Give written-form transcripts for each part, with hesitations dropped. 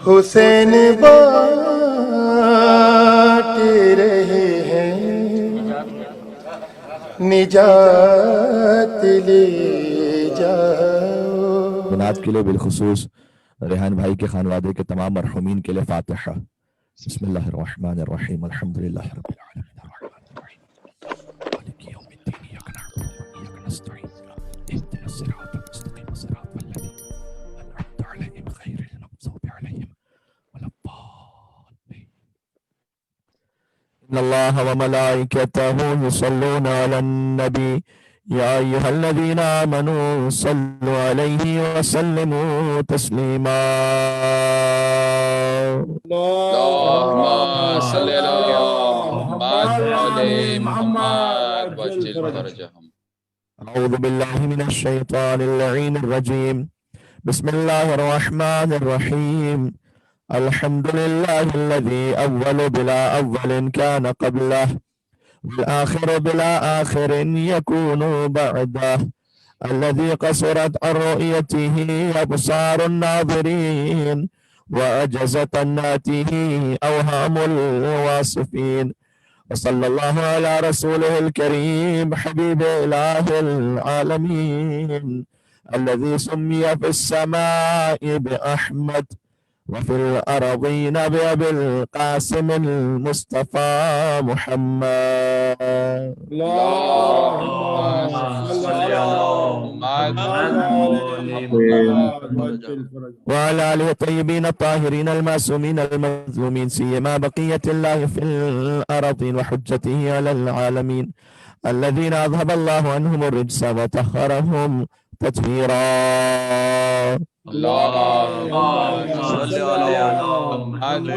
حسین بانٹ رہے ہیں نجات لے جاؤ. بنات کے لیے بالخصوص ریحان بھائی کے خانوادے کے تمام مرحومین کے لیے فاتحہ. بسم اللہ الرحمن الرحیم الحمدللہ رب العالمین الرحمن الرحیم مالک یوم الدین ایاک نعبد و ایاک نستعین اهدنا الصراط المستقیم صراط الذین انعمت علیہم غیر المغضوب علیہم ولا الضالین. ان اللہ وملائکتہ یصلون علی النبی یا ایہا الذین آمنوا صلوا علیہ وسلموا تسلیما. اللهم صل على محمد وعلى محمد وعجل فرجهم. اعوذ باللہ من الشیطان اللعین الرجیم. بسم اللہ الرحمن الرحیم. الحمد للہ الذی اول بلا اول کان قبلہ والآخر بلا آخر یکون بعدہ الذي قصرت عن رؤيته أبصار الناظرين وأجزت عن ناته أوهام الواصفين. وصلى الله على رسوله الكريم حبيب إله العالمين الذي سمي في السماء بأحمد وفي الأرضين بأبي القاسم المصطفى محمد. اللهم صل على محمد وعلى آله الطيبين الطاهرين المعصومين المظلومين سيما بقية الله في الأرضين وحجته على العالمين الذين أذهب الله عنهم الرجس وطهرهم تطهيرا. اللهم صل على محمد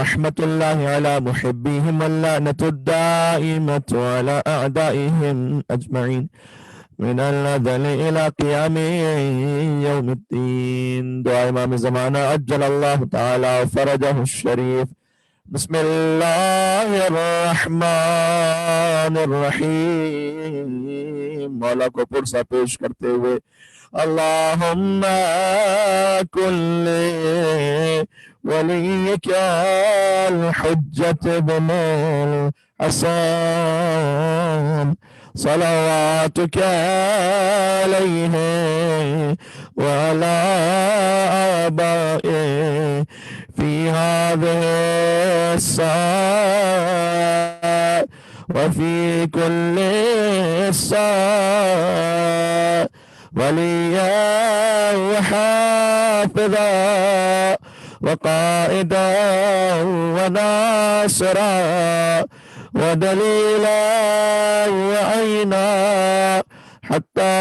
رحمة الله على محبيهم واللعنة الدائمة على أعدائهم أجمعين من الأزل إلى قيام يوم الدين. دعاء إمام زمانہ عجل الله تعالى فرجه الشريف. بسم اللہ الرحمن الرحیم. مولا کو پرسہ پیش کرتے ہوئے اللہم کل ولیک الحجت بن الحسن صلواتک علیہ وعلى آبائه في هذه الساعة وفي كل ساعة وليا وحافظا وقائدا وناصرا ودليلا وعينا حتى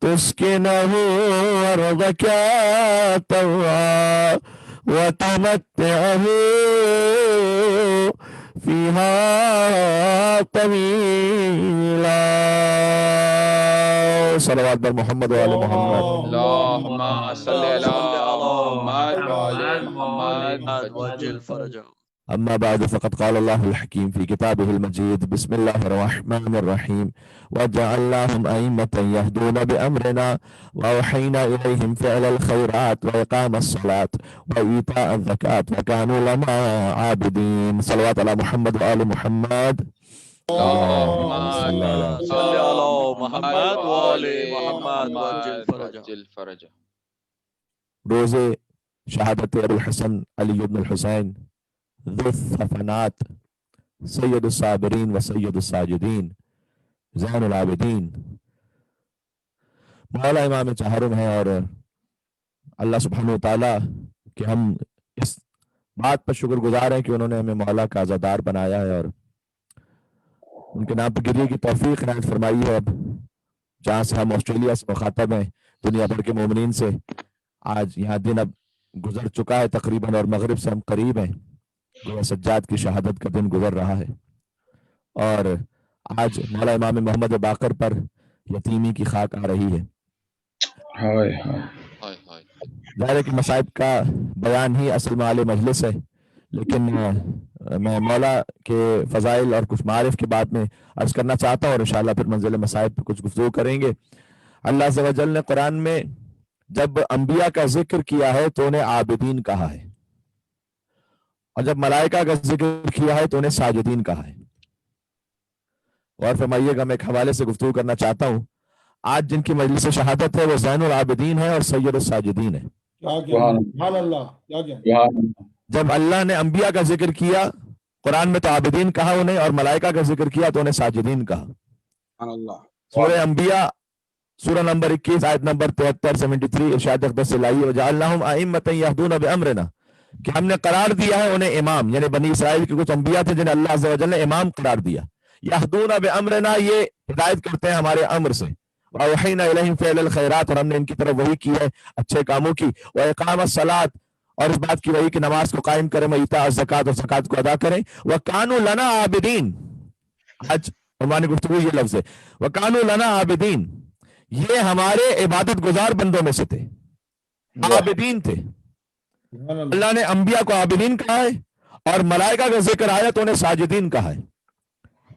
تسكنه أرضك طوعا وتمتعه فيها طويلا. صلوات بر محمد وآل محمد. اللهم صل على محمد وعلى محمد وعجل فرجهم. أما بعد فقد قال الله الحكيم في كتابه المجيد بسم الله الرحمن الرحيم وجعلناهم أئمة يهدون بأمرنا وأوحينا إليهم فعل الخيرات وإقام الصلاة وإيتاء الزكاة وكانوا لنا عابدين. صلوات على محمد وآل محمد. اللهم صل على محمد وعلى محمد وعجل فرجهم. روز شہادت ابو الحسن علی بن الحسین ذو الصفنات سید الصابرین و سید الساجدین زین العابدین مولا امام چہارم ہے. اور اللہ سبحانہ وتعالیٰ کہ ہم اس بات پر شکر گزار ہیں کہ انہوں نے ہمیں مولا کا عزادار بنایا ہے اور ان کے نام پر گریے کی توفیق عنایت فرمائی ہے. اب جہاں سے ہم آسٹریلیا سے مخاطب ہیں دنیا بھر کے مومنین سے، آج یہاں دن اب گزر چکا ہے تقریباً اور مغرب سے ہم قریب ہیں. سجاد کی شہادت کا دن گزر رہا ہے اور آج مولا امام محمد باقر پر یتیمی کی خاک آ رہی ہے. ظاہر کہ مصائب کا بیان ہی اصل معال مجلس ہے، لیکن میں مولا کے فضائل اور کچھ معارف کے بعد میں عرض کرنا چاہتا ہوں اور انشاءاللہ پھر منزل مصائب پہ کچھ گفتگو کریں گے. اللہ عز و جل نے قرآن میں جب انبیاء کا ذکر کیا ہے تو انہیں عابدین کہا ہے، اور جب ملائکہ کا ذکر کیا ہے تو انہیں ساجدین کہا ہے۔ غور فرمائیے گا، میں ایک حوالے سے گفتگو کرنا چاہتا ہوں۔ آج جن کی مجلس شہادت ہے وہ زین العابدین ہے اور سید الساجدین ہے۔ جب اللہ نے انبیاء کا ذکر کیا قرآن میں تو عابدین کہا انہیں، اور ملائکہ کا ذکر کیا تو انہیں ساجدین کہا۔ سورہ انبیاء سورہ نمبر 21 آیت نمبر 73 73 ارشاد اقدس سے لائیے، وجعلناہم ائمۃ یہدون بامرنا، کہ ہم نے قرار دیا ہے انہیں امام، یعنی بنی اسرائیل کے کچھ انبیاء تھے جنہیں اللہ عز و جل نے امام قرار دیا۔ یہدون بامرنا، یہ ہدایت کرتے ہیں ہمارے امر سے۔ وأوحینا الیہم فعل الخیرات، اور ہم نے ان کی طرف وحی کی ہے اچھے کاموں کی۔ واقام الصلاۃ، اور اس بات کی وحی کہ نماز کو قائم کریں، وایتاء الزکات، اور زکات کو ادا کریں۔ وکانوا لنا عابدین، آج عنوان گفتگو یہ لفظ ہے، وکانوا لنا عابدین، یہ ہمارے عبادت گزار بندوں میں سے تھے، عابدین تھے۔ اللہ نے انبیاء کو عابدین کہا ہے، اور ملائکہ کا ذکر آیا تو انہیں ساجدین کہا ہے۔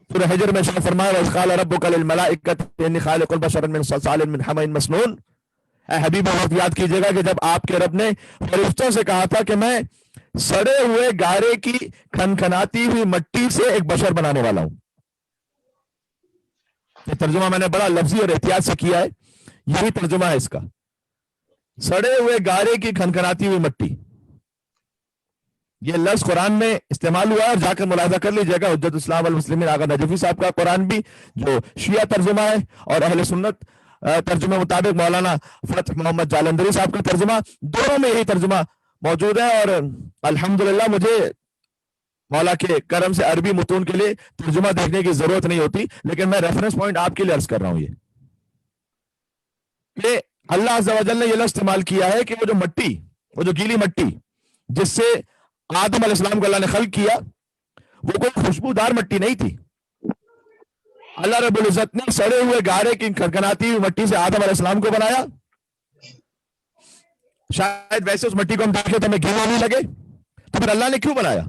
سورہ حجر میں شاہ فرمایا وَإِذْ قَالَ رَبُّكَ لِلْمَلَائِكَةِ إِنِّي خَالِقٌ بَشَرًا مِّن صَلْصَالٍ مِّن حَمَإٍ مَّسْنُونٍ۔ اے حبیب وقت یاد کیجئے گا کہ جب آپ کے رب نے فرشتوں سے کہا تھا کہ میں سڑے ہوئے گارے کی کھنکھناتی ہوئی مٹی سے ایک بشر بنانے والا ہوں۔ یہ ترجمہ میں نے بڑا لفظی اور احتیاط سے کیا ہے، یہی ترجمہ ہے اس کا، سڑے ہوئے گارے کی کھنکھناتی ہوئی مٹی۔ یہ لفظ قرآن میں استعمال ہوا ہے، اور جا کر ملاحظہ کر لیجئے گا حجت اسلام والمسلمین آغا نجفی صاحب کا قرآن بھی جو شیعہ ترجمہ ہے، اور اہل سنت ترجمے مطابق مولانا فتح محمد جالندری صاحب کا ترجمہ، دونوں میں یہی ترجمہ موجود ہے۔ اور الحمدللہ مجھے مولا کے کرم سے عربی متون کے لیے ترجمہ دیکھنے کی ضرورت نہیں ہوتی، لیکن میں ریفرنس پوائنٹ آپ کے لیے عرض کر رہا ہوں یہ کہ اللہ عز و جل نے یہ لفظ استعمال کیا ہے کہ وہ جو مٹی، وہ جو گیلی مٹی جس سے آدم علیہ السلام کو اللہ نے خلق کیا، وہ کوئی خوشبودار مٹی نہیں تھی۔ اللہ رب العزت نے سڑے ہوئے گارے کی کھنکھناتی ہوئی مٹی سے آدم علیہ السلام کو بنایا۔ شاید ویسے اس مٹی کو ہم دیکھیں تو ہمیں گیلا نہیں لگے، تو پھر اللہ نے کیوں بنایا؟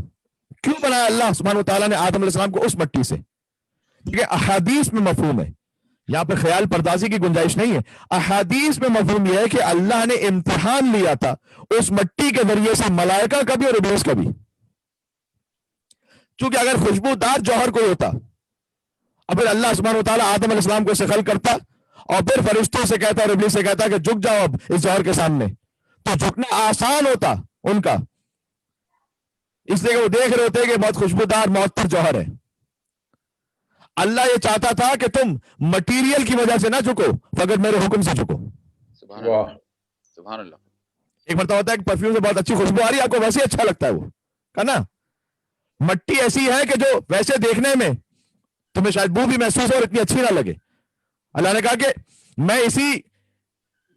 کیوں بنایا اللہ سبحانہ وتعالیٰ نے آدم علیہ السلام کو اس مٹی سے؟ کیونکہ احادیث میں مفہوم ہے، یہاں پہ خیال پردازی کی گنجائش نہیں ہے۔ احادیث میں مفہوم یہ ہے کہ اللہ نے امتحان لیا تھا اس مٹی کے ذریعے سے ملائکہ کا بھی اور ابلیس کا بھی، چونکہ اگر خوشبودار جوہر کوئی ہوتا اور پھر اللہ سبحانہ وتعالیٰ آدم علیہ السلام کو خلق کرتا اور پھر فرشتوں سے کہتا اور ابلیس سے کہتا کہ جھک جاؤ اب اس جوہر کے سامنے، تو جھکنا آسان ہوتا ان کا، اس لیے کہ وہ دیکھ رہے ہوتے کہ بہت خوشبودار معطر جوہر ہے۔ اللہ یہ چاہتا تھا کہ تم مٹیریل کی وجہ سے نہ جھکو، فقط میرے حکم سے جھکو۔ سبحان اللہ، سبحان اللہ۔ ایک مرتبہ ہوتا ہے کہ پرفیوم سے بہت اچھی خوشبو آ رہی ہے، آپ کو ویسے اچھا لگتا ہے وہ، ہے نا؟ مٹی ایسی ہے کہ جو ویسے دیکھنے میں تمہیں شاید بو بھی محسوس ہو اور اتنی اچھی نہ لگے۔ اللہ نے کہا کہ میں اسی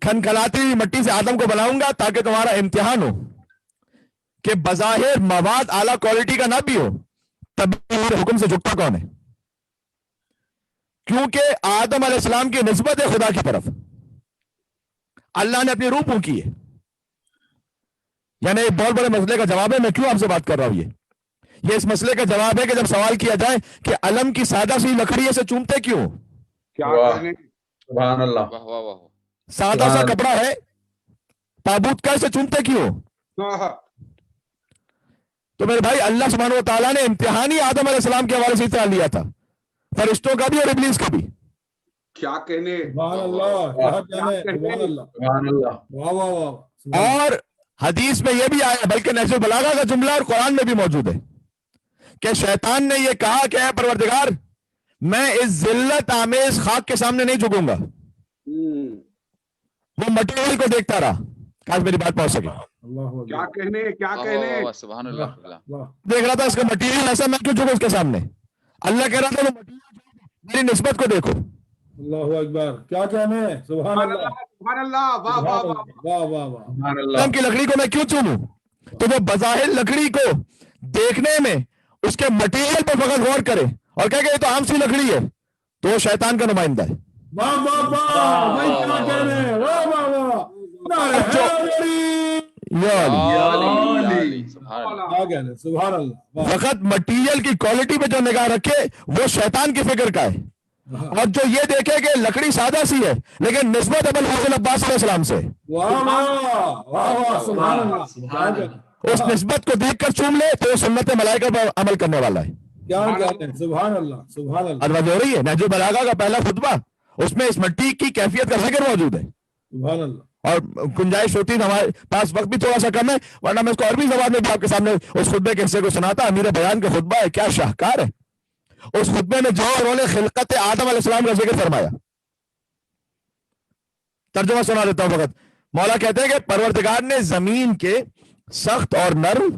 کھنکھناتی ہوئی مٹی سے آدم کو بناؤں گا تاکہ تمہارا امتحان ہو کہ بظاہر مواد اعلیٰ کوالٹی کا نہ بھی ہو، تب بھی میرے حکم سے جھکتا کون ہے؟ کیونکہ آدم علیہ السلام کی نسبت ہے خدا کی طرف، اللہ نے اپنی روح پھونکی ہے۔ یعنی ایک بہت بڑے مسئلے کا جواب ہے، میں کیوں آپ سے بات کر رہا ہوں، یہ اس مسئلے کا جواب ہے کہ جب سوال کیا جائے کہ علم کی سادہ سی لکڑی سے چومتے کیوں؟ سبحان اللہ، واہ واہ واہ۔ سادہ سا کپڑا ہے، تابوت کا، سے چومتے کیوں؟ تو میرے بھائی اللہ سبحانہ و تعالیٰ نے امتحان ہی آدم علیہ السلام کے حوالے سے طرح لیا تھا، فرشتوں کا بھی اور ابلیس کا بھی۔ کیا کہنے، سبحان اللہ، کیا کہنے، سبحان اللہ، سبحان اللہ۔ واہ واہ واہ۔ اور حدیث میں یہ بھی آیا، بلکہ نہج البلاغہ کا جملہ اور قرآن میں بھی موجود ہے کہ شیطان نے یہ کہا کہ اے پروردگار میں اس ذلت آمیز خاک کے سامنے نہیں جھکوں گا۔ وہ مٹیریل کو دیکھتا رہا، کاش میری بات پہنچ سکے۔ کیا کہنے، کیا واہ کہنے، واہ واہ، سبحان اللہ۔ دیکھ رہا تھا اس کا مٹیریل ایسا، میں کیوں جھکوں اس کے سامنے؟ اللہ کہہ رہا تھا وہ مٹیریل میری نسبت کو دیکھو۔ اللہ اکبر، کیا کہنے، سبحان اللہ، سبحان اللہ، واہ واہ واہ، واہ واہ واہ۔ سبحان اللہ۔ علم کی لکڑی کو میں کیوں چوموں؟ تو وہ بظاہر لکڑی کو دیکھنے میں اس کے مٹیریل پر فقط غور کرے اور کہے کہ یہ تو عام سی لکڑی ہے، تو وہ شیطان کا نمائندہ ہے۔ واہ واہ واہ، بھائی کیا کہنے، واہ واہ واہ، نعرہ حیدری، یا علی، سبحان اللہ۔ کیا کہنے، سبحان اللہ، واہ۔ فقط مٹیریل کی کوالٹی پہ جو نگاہ رکھے وہ شیطان کی فکر کا ہے، اور جو یہ دیکھے کہ لکڑی سادہ سی ہے لیکن نسبت ابو الحسن عباس علیہ السلام سے، واہ واہ واہ سبحان اللہ، اس نسبت کو دیکھ کر چوم لے تو وہ سنت ملائکہ پر عمل کرنے والا ہے. کیا کہتے ہیں، سبحان اللہ سبحان اللہ اور ہو رہی ہے نہج البلاغہ کا پہلا خطبہ، اس میں اس مٹی کی کیفیت کا ذکر موجود ہے. سبحان اللہ. اور گنجائش ہوتی ہے، ہمارے پاس وقت بھی تھوڑا سا کم ہے ورنہ میں اس کو عربی زبان میں بھی آپ کے سامنے اس خطبے کے حصے کو سناتا. امیر بیان کا خطبہ ہے، کیا شاہکار ہے. اس خطبے میں جو انہوں نے خلقت آدم علیہ السلام کا ذکر فرمایا، ترجمہ سنا دیتا ہوں فقط. مولا کہتے ہیں کہ پروردگار نے زمین کے سخت اور نرم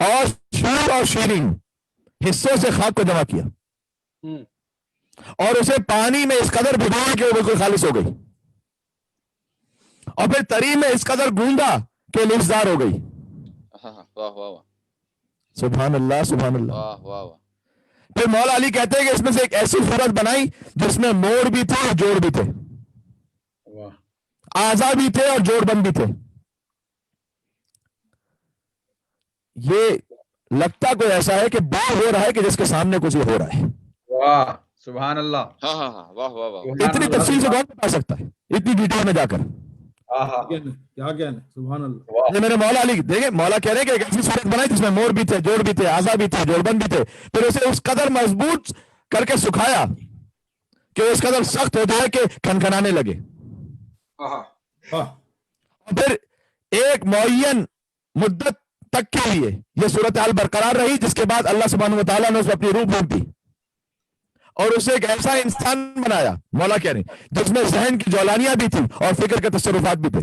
اور شور اور شیرین حصوں سے خاک کو جمع کیا اور اسے پانی میں اس قدر بھگویا کہ وہ بالکل خالص ہو گئی، اور پھر تری میں اس قدر گوندا کہ لذدار ہو گئی. واہ واہ واہ سبحان اللہ سبحان اللہ. واہ واہ واہ. پھر مولا علی کہتے ہیں کہ اس میں سے ایک ایسی صورت بنائی جس میں موڑ بھی تھے اور جوڑ بھی تھے، اعضا بھی تھے اور جوڑ بند بھی تھے. یہ لگتا کوئی ایسا ہے کہ بار ہو رہا ہے کہ جس کے سامنے کچھ ہو رہا ہے. واہ سبحان اللہ. ہاں ہاں ہاں واہ واہ واہ. اتنی تفصیل سے کون بتا سکتا ہے اتنی ڈیٹیل میں جا کر. کیا کہنا، سبحان اللہ. یہ میرے مولا علی دیکھیں، مولا کہہ رہے ہیں کہ ایک ایسی صورت بنائی جس میں موڑ بھی تھے، جوڑ بھی تھے، اعضا بھی تھے، جوڑ بند بھی تھے. پھر اسے اس قدر مضبوط کر کے سکھایا کہ وہ اس قدر سخت ہو جائے کہ کھنکھنانے لگے. اور پھر ایک معین مدت تک کے لیے یہ صورتحال برقرار رہی، جس کے بعد اللہ سبحانہ و تعالیٰ نے اس میں اپنی روح پھونک دی اور اسے ایک ایسا انسان بنایا، مولا کہہ رہے ہیں، جس میں ذہن کی جولانیاں بھی تھیں اور فکر کے تصرفات بھی تھے،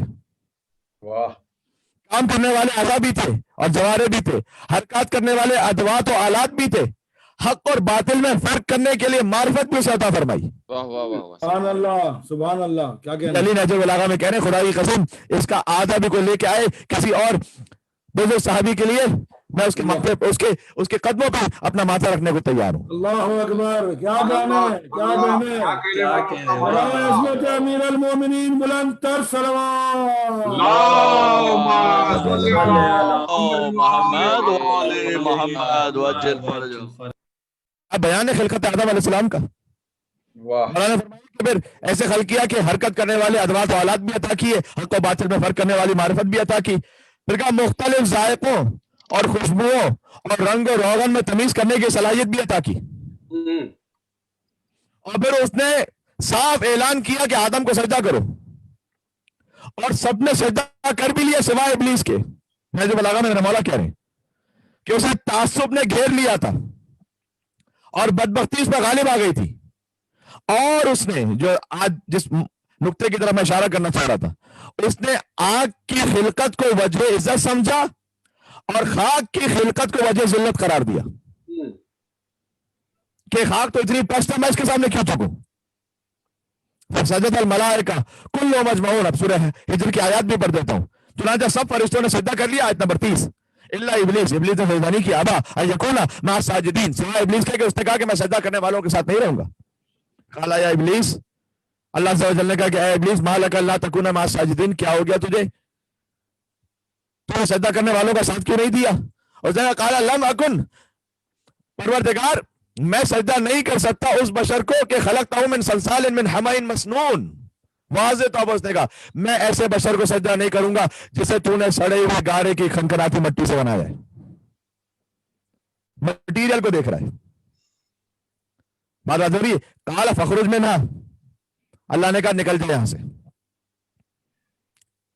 کام کرنے والے اعضاء بھی تھے اور جوارے بھی تھے، حرکات کرنے والے ادوات و آلات بھی تھے، حق اور باطل میں فرق کرنے کے لیے معرفت بھی اسے عطا فرمائی. واہ واہ واہ. سبحان اللہ سبحان اللہ. کیا کہنا. علی نہج البلاغہ میں کہہ رہے ہیں خدا کی قسم اس کا آدھا بھی کوئی لے کے آئے کسی اور بزرگ صحابی کے لیے، میں اس کے ماتھے اس کے قدموں پہ اپنا ماتھا رکھنے کو تیار ہوں. اللہ اکبر. کیا کہنا ہے، کیا کہنا ہے. عظمت امیر المومنین بلند تر صلوات. محمد وعلی محمد وجل فرجہ. اب بیان ہے خلقت آدم علیہ السلام کا. مولانا فرمایا کہ پھر ایسے خلق کیا کہ حرکت کرنے والے ادوات و آلات بھی عطا کیے، حق و باطل میں فرق کرنے والی معرفت بھی عطا کی. پھر کہا مختلف ذائقوں اور خوشبوؤں اور رنگ و روغن میں تمیز کرنے کی صلاحیت بھی عطا کی. اور پھر اس نے صاف اعلان کیا کہ آدم کو سجدہ کرو، اور سب نے سجدہ کر بھی لیا سوائے ابلیس کے. میں جو بلاغہ میں میرا مولا کہہ رہے ہیں کہ اسے تعصب نے گھیر لیا تھا اور بدبختی اس پر غالب آ گئی تھی، اور اس نے جو آج جس نقطے کی طرف میں اشارہ کرنا چاہ رہا تھا، اس نے آگ کی خلقت کو وجہ عزت سمجھا اور خاک کی خلقت کو وجہ ذلت قرار دیا کہ خاک تو اتنی پست ہے، میں اس کے سامنے کیوں جھکوں. فسجد الملائکہ کلهم اجمعون. اب سورہ ہجر کی آیات بھی پڑھ دیتا ہوں. چنانچہ سب فرشتوں نے سجدہ کر لیا. آیت نمبر 30. الا ابلیس، ابلیس نے سجدہ نہیں کیا. ابا ان یکون مع الساجدین، سوائے ابلیس کے کہ اس نے کہا کہ میں سجدہ کرنے والوں کے ساتھ نہیں رہوں گا. قال یا ابلیس، اللہ عز و جل نے کہا کہ اے ابلیس ما لک الا تکون مع الساجدین، کیا ہو گیا تجھے، تو نے سجدہ کرنے والوں کا ساتھ کیوں نہیں دیا. اس نے کہا قال لم اکن، پروردگار میں سجدہ نہیں کر سکتا اس بشر کو کہ خلقتہ من صلصال من حمأ مسنون. واضح طور پر اس نے کہا میں ایسے بشر کو سجدہ نہیں کروں گا جسے تو نے سڑے ہوئے گارے کی کھنکھناتی مٹی سے بنایا ہے. مٹیریل کو دیکھ رہا ہے. بات ضروری ہے. قال فخرج منہا، اللہ نے کہا نکل جائے یہاں سے.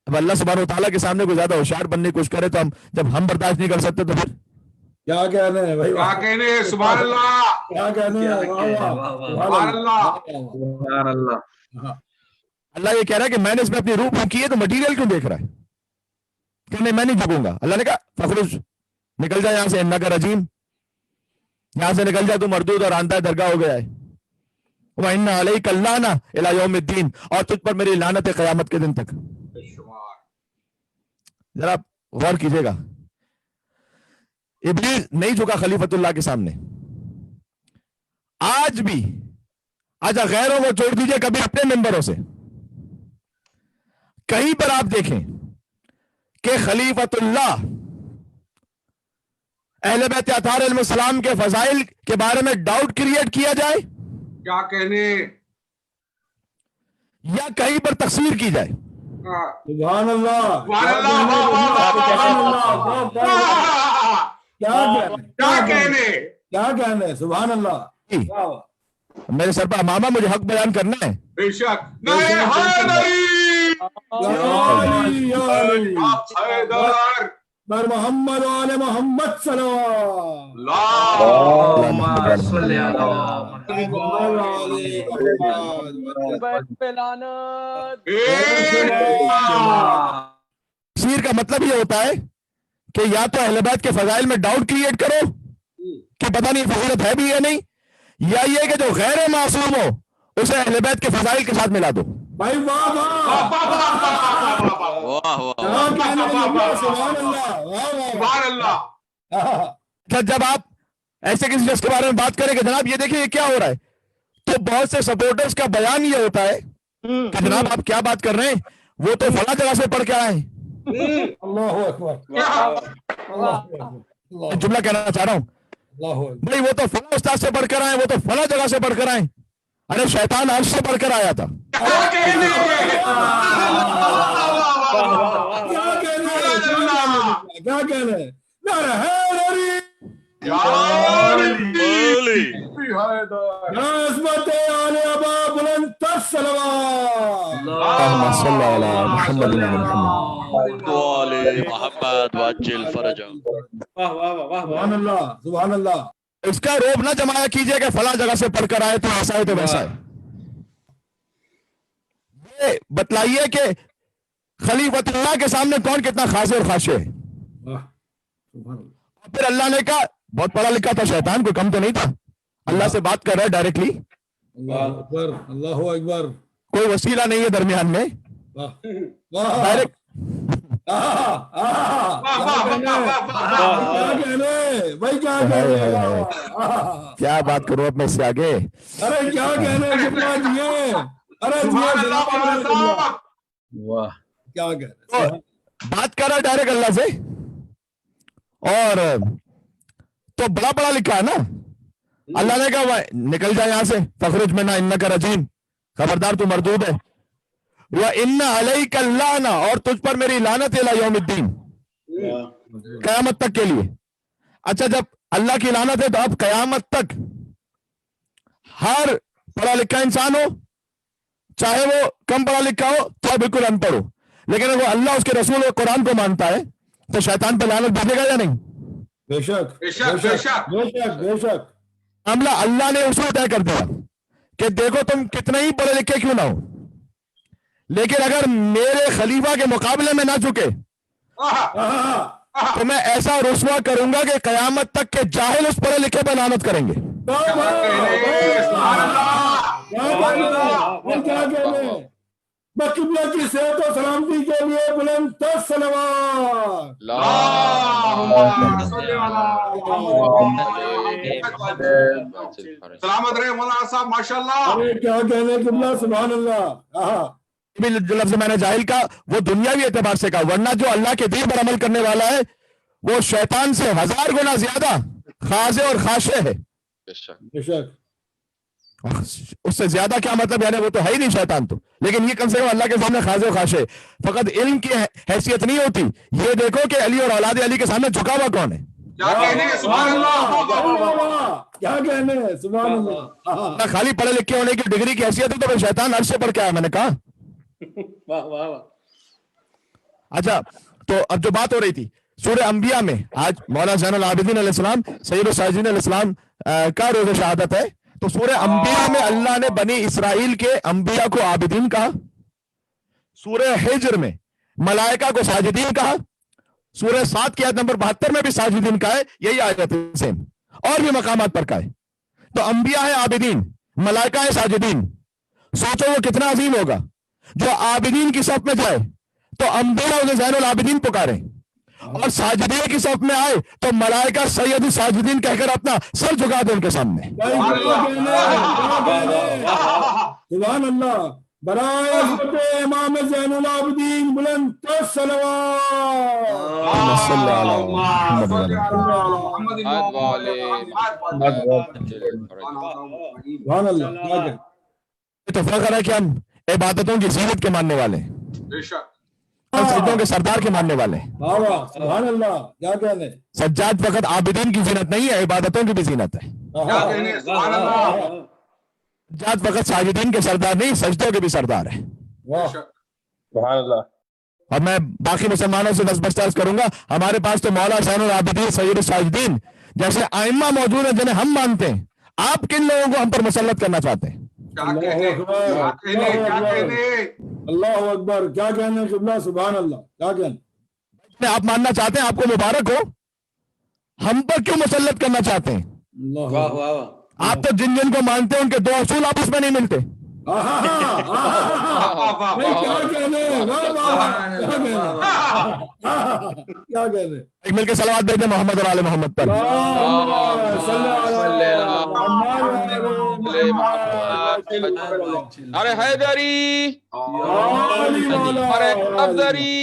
اب اللہ سبحانہ و تعالیٰ کے سامنے کوئی زیادہ ہوشیار بننے کی کوشش کرے تو جب ہم برداشت نہیں کر سکتے تو پھر کیا کہنے ہیں بھائی، کیا کہنے ہیں. سبحان اللہ کیا کہنے ہیں. سبحان اللہ سبحان اللہ. اللہ یہ کہہ رہا ہے کہ میں نے اس میں اپنی روح پھونکی ہے تو مٹیریل کیوں دیکھ رہا ہے کہ نہیں میں نہیں جھکوں گا. اللہ نے کہا فخرج، نکل جائے یہاں سے، انک رجیم، یہاں سے نکل جائے، تو مردود اور آندہ درگاہ ہو گیا ہے. وَإِنَّ عَلَيْكَ اللَّعْنَةَ إِلَى يَوْمِ الدِّينِ، اور تجھ پر میری لعنت ہے قیامت کے دن تک. ذرا غور کیجئے گا، ابلیس نہیں جھکا خلیفت اللہ کے سامنے. آج بھی آج غیروں کو چھوڑ دیجئے، کبھی اپنے ممبروں سے کہیں پر آپ دیکھیں کہ خلیفت اللہ اہل بیت اطہار علیہ السلام کے فضائل کے بارے میں ڈاؤٹ کریٹ کیا جائے. کیا کہنے. یا کہیں پر تقسیر کی جائے. سبحان اللہ سبحان اللہ. کیا کہنے. کیا کہنے. سبحان اللہ. میرے سر پر امامہ مجھے حق بیان کرنا ہے. بے شک. نہیں حیدری. حیدر. بر محمد و آل محمد صلی تفسیر کا مطلب یہ ہوتا ہے کہ یا تو اہل بیت کے فضائل میں ڈاؤٹ کریٹ کرو کہ پتہ نہیں فضیلت ہے بھی یا نہیں, یا یہ کہ جو غیر معصوم ہو اسے اہل بیت کے فضائل کے ساتھ ملا دو. بھائی واہ سبحان اللہ. جب آپ ایسے کسی شخص کے بارے میں بات کریں کہ جناب یہ دیکھیں یہ کیا ہو رہا ہے, تو بہت سے سپورٹرز کا بیان یہ ہوتا ہے کہ جناب آپ کیا بات کر رہے ہیں, وہ تو فلاں جگہ سے پڑھ کے آئے ہیں. اللہ اکبر. جملہ کہنا چاہ رہا ہوں بھائی وہ تو فلاں استاد سے پڑھ کر آئے, وہ تو فلاں جگہ سے پڑھ کر آئے. ارے شیطان عرش سے پڑھ کر آیا تھا. کیا کہنے. عصمت آل ابا بلند تر صلوات. اللهم صل على محمد وعلى محمد وعجل فرجهم. سبحان اللہ. سبحان اللہ. اس کا روب نہ جمایا کیجئے کہ فلاں جگہ سے پڑھ کر آئے تو ایسا ہے تو ویسا ہے. یہ بتلائیے کہ خلیفۃ اللہ کے سامنے کون کتنا خاص اور خاشع ہے. پھر اللہ نے کہا بہت پڑھا لکھا تھا شیطان, کوئی کم تو نہیں تھا, اللہ سے بات کر رہا ہے ڈائریکٹلی. اللہ اکبر. اللہ اکبر. کوئی وسیلہ نہیں ہے درمیان میں, ڈائریکٹ. کیا بات کروں اپنے سے آگے. ارے کیا کہنے. کیا کہنے. بات کر رہا ہے ڈائریکٹ اللہ سے, اور تو بڑا بڑا لکھا ہے نا. اللہ نے کہا نکل جائے یہاں سے, فخرج منہا انک رجیم, خبردار تو مردود ہے. وَإِنَّ عَلَيْكَ اللَّعْنَ, اور تجھ پر میری لعنت الی یوم الدین, قیامت تک کے لیے. اچھا جب اللہ کی لعنت ہے تو اب قیامت تک ہر پڑھا لکھا انسان ہو, چاہے وہ کم پڑھا لکھا ہو تو بالکل ان پڑھ ہو, لیکن اگر وہ اللہ اس کے رسول اور قرآن کو مانتا ہے تو شیطان پہ لعنت بھیجے گا یا نہیں؟ بے شک. بے شک. بے شک. بے شک. معاملہ اللہ نے اصول طے کر دیا کہ دیکھو تم کتنے ہی پڑھے لکھے کیوں نہ ہو, لیکن اگر میرے خلیفہ کے مقابلے میں نہ چکے تو میں ایسا رسوا کروں گا کہ قیامت تک کے جاہل اس پڑھے لکھے پہ لعنت کریں گے. قبلہ کی صحت و سلامتی کے لیے بلند تر صلوات. سلامت رہے مولانا صاحب. ماشاء اللہ. کیا کہنے قبلہ. سبحان اللہ. جو لفظ میں نے جاہل کا وہ دنیاوی اعتبار سے کہا, ورنہ جو اللہ کے دین پر عمل کرنے والا ہے وہ شیطان سے 1000 گنا زیادہ خاضع اور خاشع ہے. بے شک. اس سے زیادہ کیا مطلب, یعنی وہ تو ہے ہی نہیں شیطان تو, لیکن یہ کم سے کم اللہ کے سامنے خاضع و خاشع ہے. فقط علم کی حیثیت نہیں ہوتی, یہ دیکھو کہ علی اور اولاد علی کے سامنے جھکا ہوا کون ہے. کیا کہنے. سبحان اللہ. کیا کہنے. سبحان اللہ. خالی پڑھے لکھے ہونے کی ڈگری کی حیثیت ہے تو پھر شیطان عرش سے پڑھ کے آیا, میں نے کہا. اچھا تو اب جو بات ہو رہی تھی سورہ انبیاء میں, آج مولانا زین العابدین علیہ السلام سید الساجدین علیہ السلام کا روز شہادت ہے, تو سورہ انبیاء میں اللہ نے بنی اسرائیل کے انبیاء کو عابدین کہا, سورہ حجر میں ملائکہ کو ساجدین کہا, سورہ 7 کی آیت نمبر 72 میں بھی ساجدین کہا ہے, یہی آیت سیم, اور بھی مقامات پر کہا ہے. تو انبیاء ہے عابدین, ملائکہ ہے ساجدین. سوچو وہ کتنا عظیم ہوگا جو عابدین کی صف میں جائے تو انبیاء انہیں زین العابدین پکارے, اور ساجدین کی صف میں آئے تو ملائکہ سید الساجدین کہہ کر اپنا سر جھکا دے ان کے سامنے. سبحان اللہ. برائے امام زین العابدین بلند تر صلوات. صل علی محمد و علی سبحان اللہ. اتفاق ہے کہ ہم عبادتوں کی زینت کے ماننے والے ہیں، بے شک سجدوں کے سردار کے ماننے والے ہیں. واہ واہ سبحان اللہ. کیا کہنے. سجاد فقط عابدین کی زینت نہیں ہے، عبادتوں کی بھی زینت ہے. کیا کہنے. سبحان اللہ. سجاد فقط ساجدین کے سردار نہیں، سجدوں کے بھی سردار ہے. واہ سبحان اللہ. اور میں باقی مسلمانوں سے دستبردار کروں گا، ہمارے پاس تو مولا حسین العابدین سید الساجدین جیسے ائمہ موجود ہیں جنہیں ہم مانتے ہیں. آپ کن لوگوں کو ہم پر مسلط کرنا چاہتے ہیں؟ کیا کہنے. کیا کہنے. کیا کہنے. اللہ اکبر. کیا کہنے قبلہ. سبحان اللہ. کیا کہنے. آپ ماننا چاہتے ہیں، آپ کو مبارک ہو. ہم پر کیوں مسلط کرنا چاہتے ہیں؟ اللہ. آپ تو جن جن کو مانتے ہیں ان کے دو اصول آپس میں نہیں ملتے. کیا کہنے. ایک مل کے صلوات بھیجیں محمد اور آل محمد پر. ارے حیدری، ارے افضری،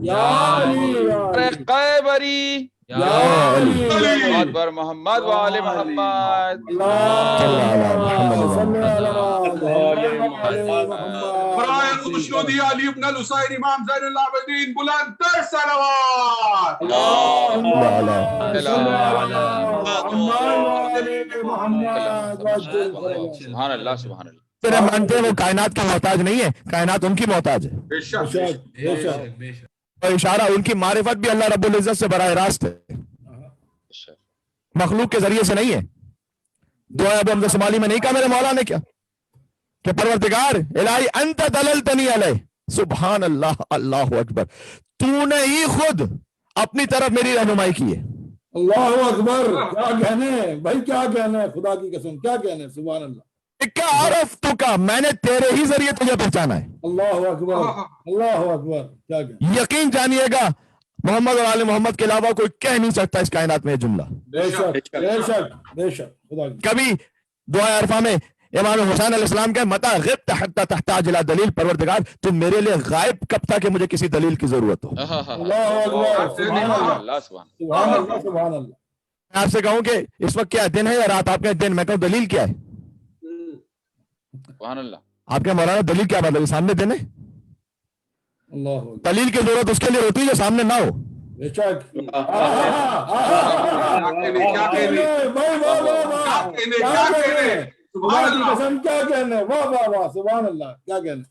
ارے قیبری، بہت بار محمد و آل محمد. برائے خودشنودی علی ابن الحسین امام زین العابدین بلند تر صلوات. سبحان اللہ سبحان اللہ. تیرے مانتے ہیں وہ کائنات کا محتاج نہیں ہے، کائنات ان کی محتاج ہے. بے شک. اور اشارہ ان کی معرفت بھی اللہ رب العزت سے براہ راست ہے، مخلوق کے ذریعے سے نہیں ہے. دعا ابو حمزہ شمالی میں نہیں کہا میرے مولا نے کیا کہ پروردگار الہی انت دللتنی علیہ. سبحان اللہ. اللہ اکبر. تو نے ہی خود اپنی طرف میری رہنمائی کی ہے. اللہ اکبر. کیا کہنے بھائی. کیا کہنے. خدا کی قسم. کیا کہنے. سبحان اللہ. عرفتک، میں نے تیرے ہی ذریعے تجھے پہچانا ہے. اللہ اکبر. اللہ اکبر. کیا کہنے. یقین جانیے گا محمد اور آل محمد کے علاوہ کوئی کہہ نہیں سکتا اس کائنات میں یہ جملہ. بے شک بے شک بے شک. خدا کی. کبھی دعا عرفہ میں امام حسین علیہ السلام کے متا غبت حتی تحتاج الی دلیل، پروردگار تم میرے لیے غائب کب تھا کہ مجھے کسی دلیل کی ضرورت ہو. اللہ اکبر. سبحان اللہ. اللہ سبحان سبحان اللہ. سبحان اللہ. میں آپ سے کہوں کہ اس وقت کیا دن ہے یا رات؟ آپ کے دن. میں کہوں دلیل کیا ہے؟ سبحان اللہ. آپ کے مولانا دلیل کیا مطلب؟ سامنے دن ہے. اللہ اکبر. دلیل کی ضرورت اس کے لیے ہوتی ہے جو سامنے نہ ہو. بے شک. کیا کہنے. کیا کہنے. کیا کہنے. خدا کی قسم. کیا کہنے. واہ واہ واہ. سبحان اللہ. کیا کہنے.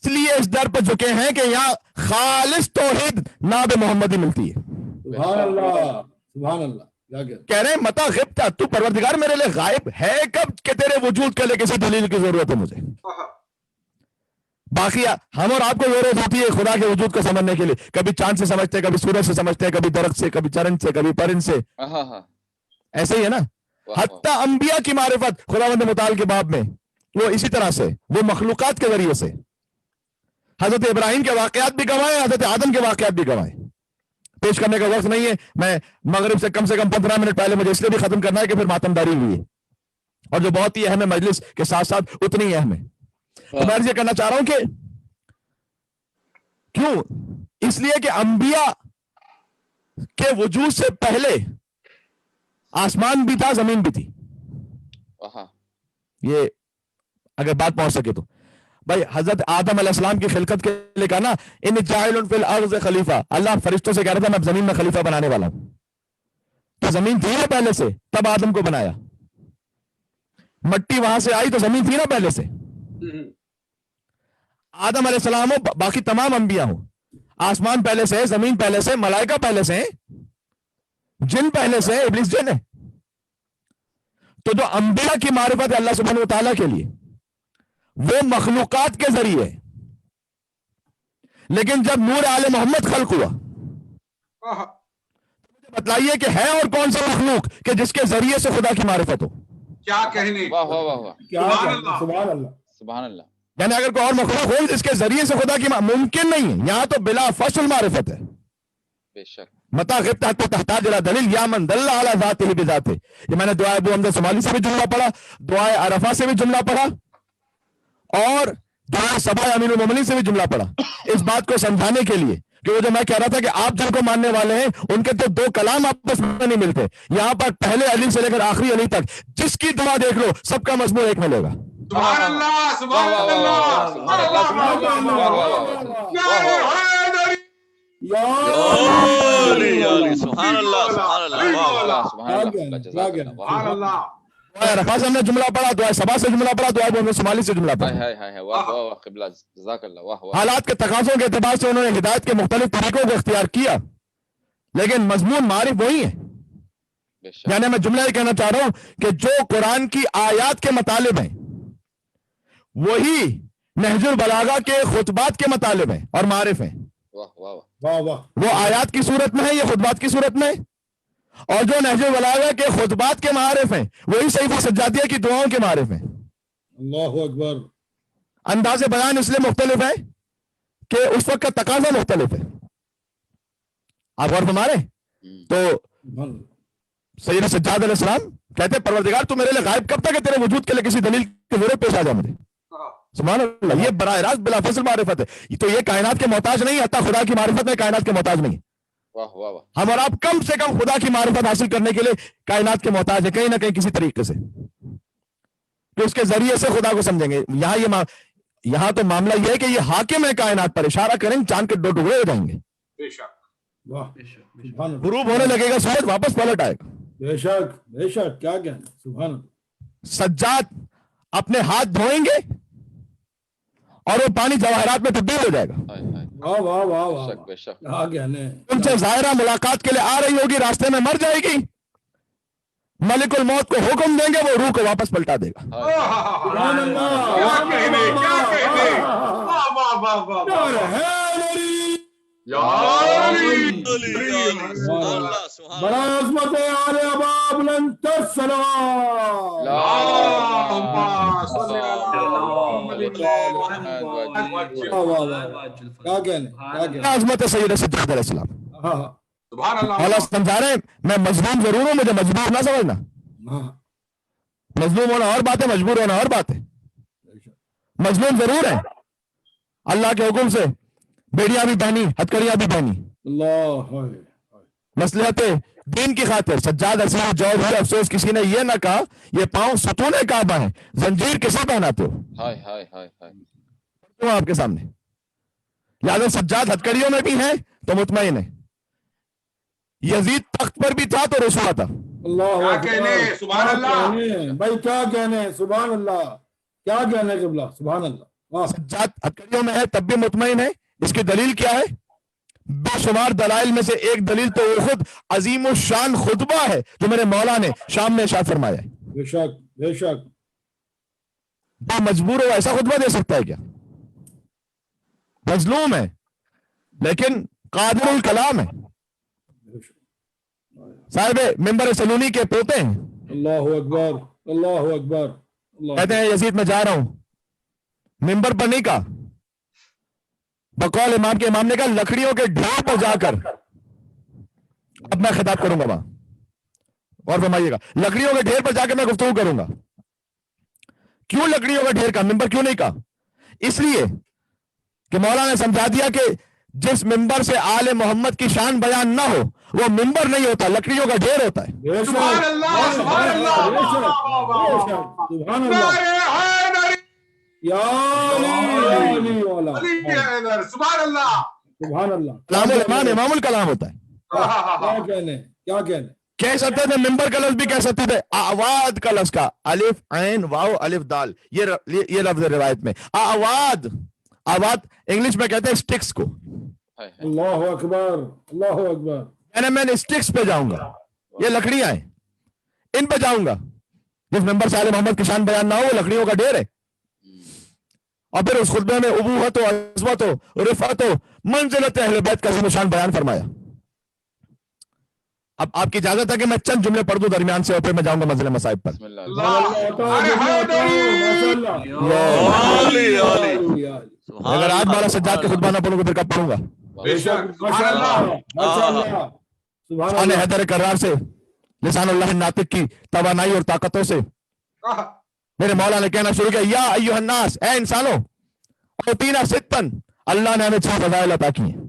اس لیے اس در پر جھکے ہیں کہ یہاں خالص توحید ناب محمدی ملتی ہے. سبحان اللہ. سبحان اللہ. کیا کہنے. کہہ رہے ہیں متا غبت، تو پروردگار میرے لیے غائب ہے کب کہ تیرے وجود کے لیے کسی دلیل کی ضرورت ہے مجھے. باقی ہم اور آپ کو ضرورت ہوتی ہے خدا کے وجود کو سمجھنے کے لیے. کبھی چاند سے سمجھتے ہیں، کبھی سورج سے سمجھتے ہیں، کبھی درخت سے، کبھی چرن سے، کبھی پرند سے. ایسے ہی ہے نا. حتیٰ انبیاء کی معرفت خداوند متعال کے باب میں وہ اسی طرح سے، وہ مخلوقات کے ذریعے سے. حضرت ابراہیم کے واقعات بھی گوائے، حضرت آدم کے واقعات بھی گوائے. پیش کرنے کا وقت نہیں ہے. میں مغرب سے کم 15 منٹ پہلے مجھے اس لیے بھی ختم کرنا ہے کہ پھر ماتم داری ہوئی ہے، اور جو بہت ہی اہم ہے مجلس کے ساتھ ساتھ اتنی ہی اہم ہے. تو میں یہ کہنا چاہ رہا ہوں کہ کیوں؟ اس لیے کہ انبیاء کے وجود سے پہلے آسمان بھی تھا، زمین بھی تھی. یہ اگر بات پہنچ سکے تو بھائی حضرت آدم علیہ السلام کی خلقت کے لیے کہا نا ان جاعل فی الارض خلیفہ. اللہ فرشتوں سے کہہ رہا تھا میں زمین میں خلیفہ بنانے والا ہوں. تو زمین تھی نا پہلے سے، تب آدم کو بنایا. مٹی وہاں سے آئی تو زمین تھی نا پہلے سے. آدم علیہ السلام ہو، باقی تمام انبیاء ہوں، آسمان پہلے سے، زمین پہلے سے، ملائکہ پہلے سے، جن پہلے سے، ابلیس جن ہے. تو جو انبیاء کی معرفت ہے اللہ سبحانہ وتعالیٰ کے لیے وہ مخلوقات کے ذریعے. لیکن جب نور آل محمد خلق ہوا بتلائیے کہ ہے اور کون سا مخلوق کہ جس کے ذریعے سے خدا کی معرفت ہو. کیا کہنے. واہ واہ واہ واہ. سبحان اللہ. سبحان اللہ. یعنی اگر کوئی اور مخلوق ہو جس کے ذریعے سے خدا کی ممکن نہیں ہے. یہاں تو بلا فصل معرفت ہے. بے شک. متا غبت حتی تحتاج الی دلیل یا من دل علی ذاتہ بذاتہ. یہ میں نے دعائے ابو حمزہ شمالی سے بھی جملہ پڑھا، دعائے عرفہ سے بھی جملہ پڑھا، اور دعائے سبع امین المومنین سے بھی جملہ پڑھا. اس بات کو سمجھانے کے لیے کہ وہ جو میں کہہ رہا تھا کہ آپ جن کو ماننے والے ہیں ان کے تو دو کلام آپس میں نہیں ملتے. یہاں پر پہلے علی سے لے کر آخری علی تک جس کی دعا دیکھ لو سب کا مضمون ایک ملے گا. سبحان اللہ سبحان اللہ سبحان اللہ. یا سبحان اللہ سبحان اللہ. سبحان اللہ. رفا سے ہم نے جملہ پڑھا دعا سبا سے جملہ پڑھا دعا ہم نے شمالی سے جملہ پڑھا. حالات کے تقاضوں کے اعتبار سے انہوں نے ہدایت کے مختلف طریقوں کو اختیار کیا لیکن مضمون معرف وہی ہے. یعنی میں جملہ یہ کہنا چاہ رہا ہوں کہ جو قرآن کی آیات کے مطالب ہیں وہی نہج البلاغہ کے خطبات کے مطالب ہیں اور معرف ہیں. وہ آیات کی صورت میں ہے یہ خطبات کی صورت میں ہے. اور جو نہج البلاغہ کے خطبات کے معارف ہیں وہی صحیفہ سجادیہ کی دعاؤں کے معارف ہیں. اللہ اکبر. انداز بیان اس لیے مختلف ہے کہ اس وقت کا تقاضا مختلف ہے. آپ غور فرما رہے ہیں؟ تو سیدنا سجاد علیہ السلام کہتے ہیں پروردگار تو میرے لیے غائب کب تک ہے تیرے وجود کے لیے کسی دلیل کی ضرورت پیش آ جا مجھے. سبحان اللہ. یہ براہ راست بلا فصل معرفت ہے. تو یہ کائنات کے محتاج نہیں حتیٰ خدا کی معرفت میں کائنات کے محتاج نہیں. ہم اور آپ کم سے کم خدا کی معرفت حاصل کرنے کے لیے کائنات کے محتاج ہیں کہیں نہ کہیں کسی طریقے سے کہ اس کے ذریعے سے خدا کو سمجھیں گے. یہاں تو معاملہ یہ ہے کہ یہ حاکم ہے کائنات پر. اشارہ کریں چاند کے دو ٹکڑے ہو جائیں گے. غروب ہونے لگے گا سورج واپس پلٹ آئے گا. بے شک بے شک. کیا کہنا. سبحان اللہ. سجاد اپنے ہاتھ دھوئیں گے اور وہ پانی جواہرات میں تبدیل ہو جائے گا. واہ واہ واہ واہ. ان سے ظاہرہ ملاقات کے لیے آ رہی ہوگی راستے میں مر جائے گی. ملک الموت کو حکم دیں گے وہ روح کو واپس پلٹا دے گا. سبحان اللہ. کیا کہنے کیا کہنے. واہ واہ واہ واہ. بڑا عظمت ہے. آل ابا بلند تر صلوات. کیا کہنے. عظمت ہے سیدنا سجاد علیہ السلام. سبحان اللہ. اللہ سمجھا رہے ہیں میں مظلوم ضرور ہوں مجھے مجبور نہ سمجھنا. مظلوم ہونا اور بات ہے مجبور ہونا اور بات ہے. مظلوم ضرور ہے اللہ کے حکم سے بیڑیاں بھی پہنی ہتکڑیاں بھی پہنی اللہ. مصلحت دین کی خاطر. سجاد علیہ جواب ہے افسوس کسی نے یہ نہ کہا یہ پاؤں ستون کعبہ ہیں زنجیر کسے پہناتے ہو. آپ کے سامنے لہٰذا سجاد ہتکڑیوں میں بھی ہیں تو مطمئن ہے. یزید تخت پر بھی تھا تو رسوا تھا. اللہ کہنے. سبحان اللہ. بھائی کیا کہنے. سبحان اللہ. کیا کہنے قبلہ. سبحان اللہ. سجاد ہتکڑیوں میں ہے تب بھی مطمئن ہے. اس کی دلیل کیا ہے؟ بے شمار دلائل میں سے ایک دلیل تو وہ خود عظیم الشان خطبہ ہے جو میرے مولا نے شام میں ارشاد فرمایا ہے. بے شک بے شک. وہ مجبور ہو ایسا خطبہ دے سکتا ہے کیا؟ مظلوم ہے لیکن قادر الکلام ہے. صاحب ممبر سلونی کے پوتے ہیں. اللہ اکبر اللہ اکبر. کہتے ہیں یزید میں جا رہا ہوں. ممبر پر نہیں کہا بقول امام کے امام نے کہا لکڑیوں کے ڈھیر پر جا کر اب میں خطاب کروں گا وہاں. اور فرمائیے گا لکڑیوں کے ڈھیر پر جا کے میں گفتگو کروں گا. کیوں لکڑیوں کا ڈھیر کا ممبر کیوں نہیں کہا؟ اس لیے کہ مولا نے سمجھا دیا کہ جس ممبر سے آل محمد کی شان بیان نہ ہو وہ ممبر نہیں ہوتا لکڑیوں کا ڈھیر ہوتا ہے. سبحان اللہ. سبحان اللہ. سبحان اللہ. یا سبحان اللہ. سبحان اللہ. کلام الرحمن امام الکلام ہوتا ہے. کیا کہنے کیا کہنے. کہہ سکتے تھے ممبر کا لفظ بھی کہہ سکتے تھے. آواد کا لفظ کا الف عین واو الف دال یہ لفظ روایت میں آواد. آواد انگلش میں کہتے ہیں سٹکس کو. اللہ اکبر اللہ اکبر. میں نے سٹکس پہ جاؤں گا. یہ لکڑیاں ہیں ان پہ جاؤں گا. جس ممبر سے آل محمد کی شان بیان نہ ہو وہ لکڑیوں کا ڈھیر ہے. اور پھر اس خطبے میں ابوت و عظمت و رفعت و منزلت اہل بیت کا شان بیان فرمایا. اب آپ کی اجازت ہے کہ میں چند جملے پڑھ دوں درمیان سے اور پھر میں جاؤں گا منزل مصائب پر. اگر آج مالا سجاد کے خطبہ نہ پڑھوں گا پھر کب پڑھوں گا؟ سبحان حیدر کرار سے لسان اللہ ناطق کی توانائی اور طاقتوں سے میرے مولا نے کہنا شروع کیا یا ایھا الناس اے انسانوں اوتینا ستن اللہ نے ہمیں 6 فضائل عطا کی ہیں.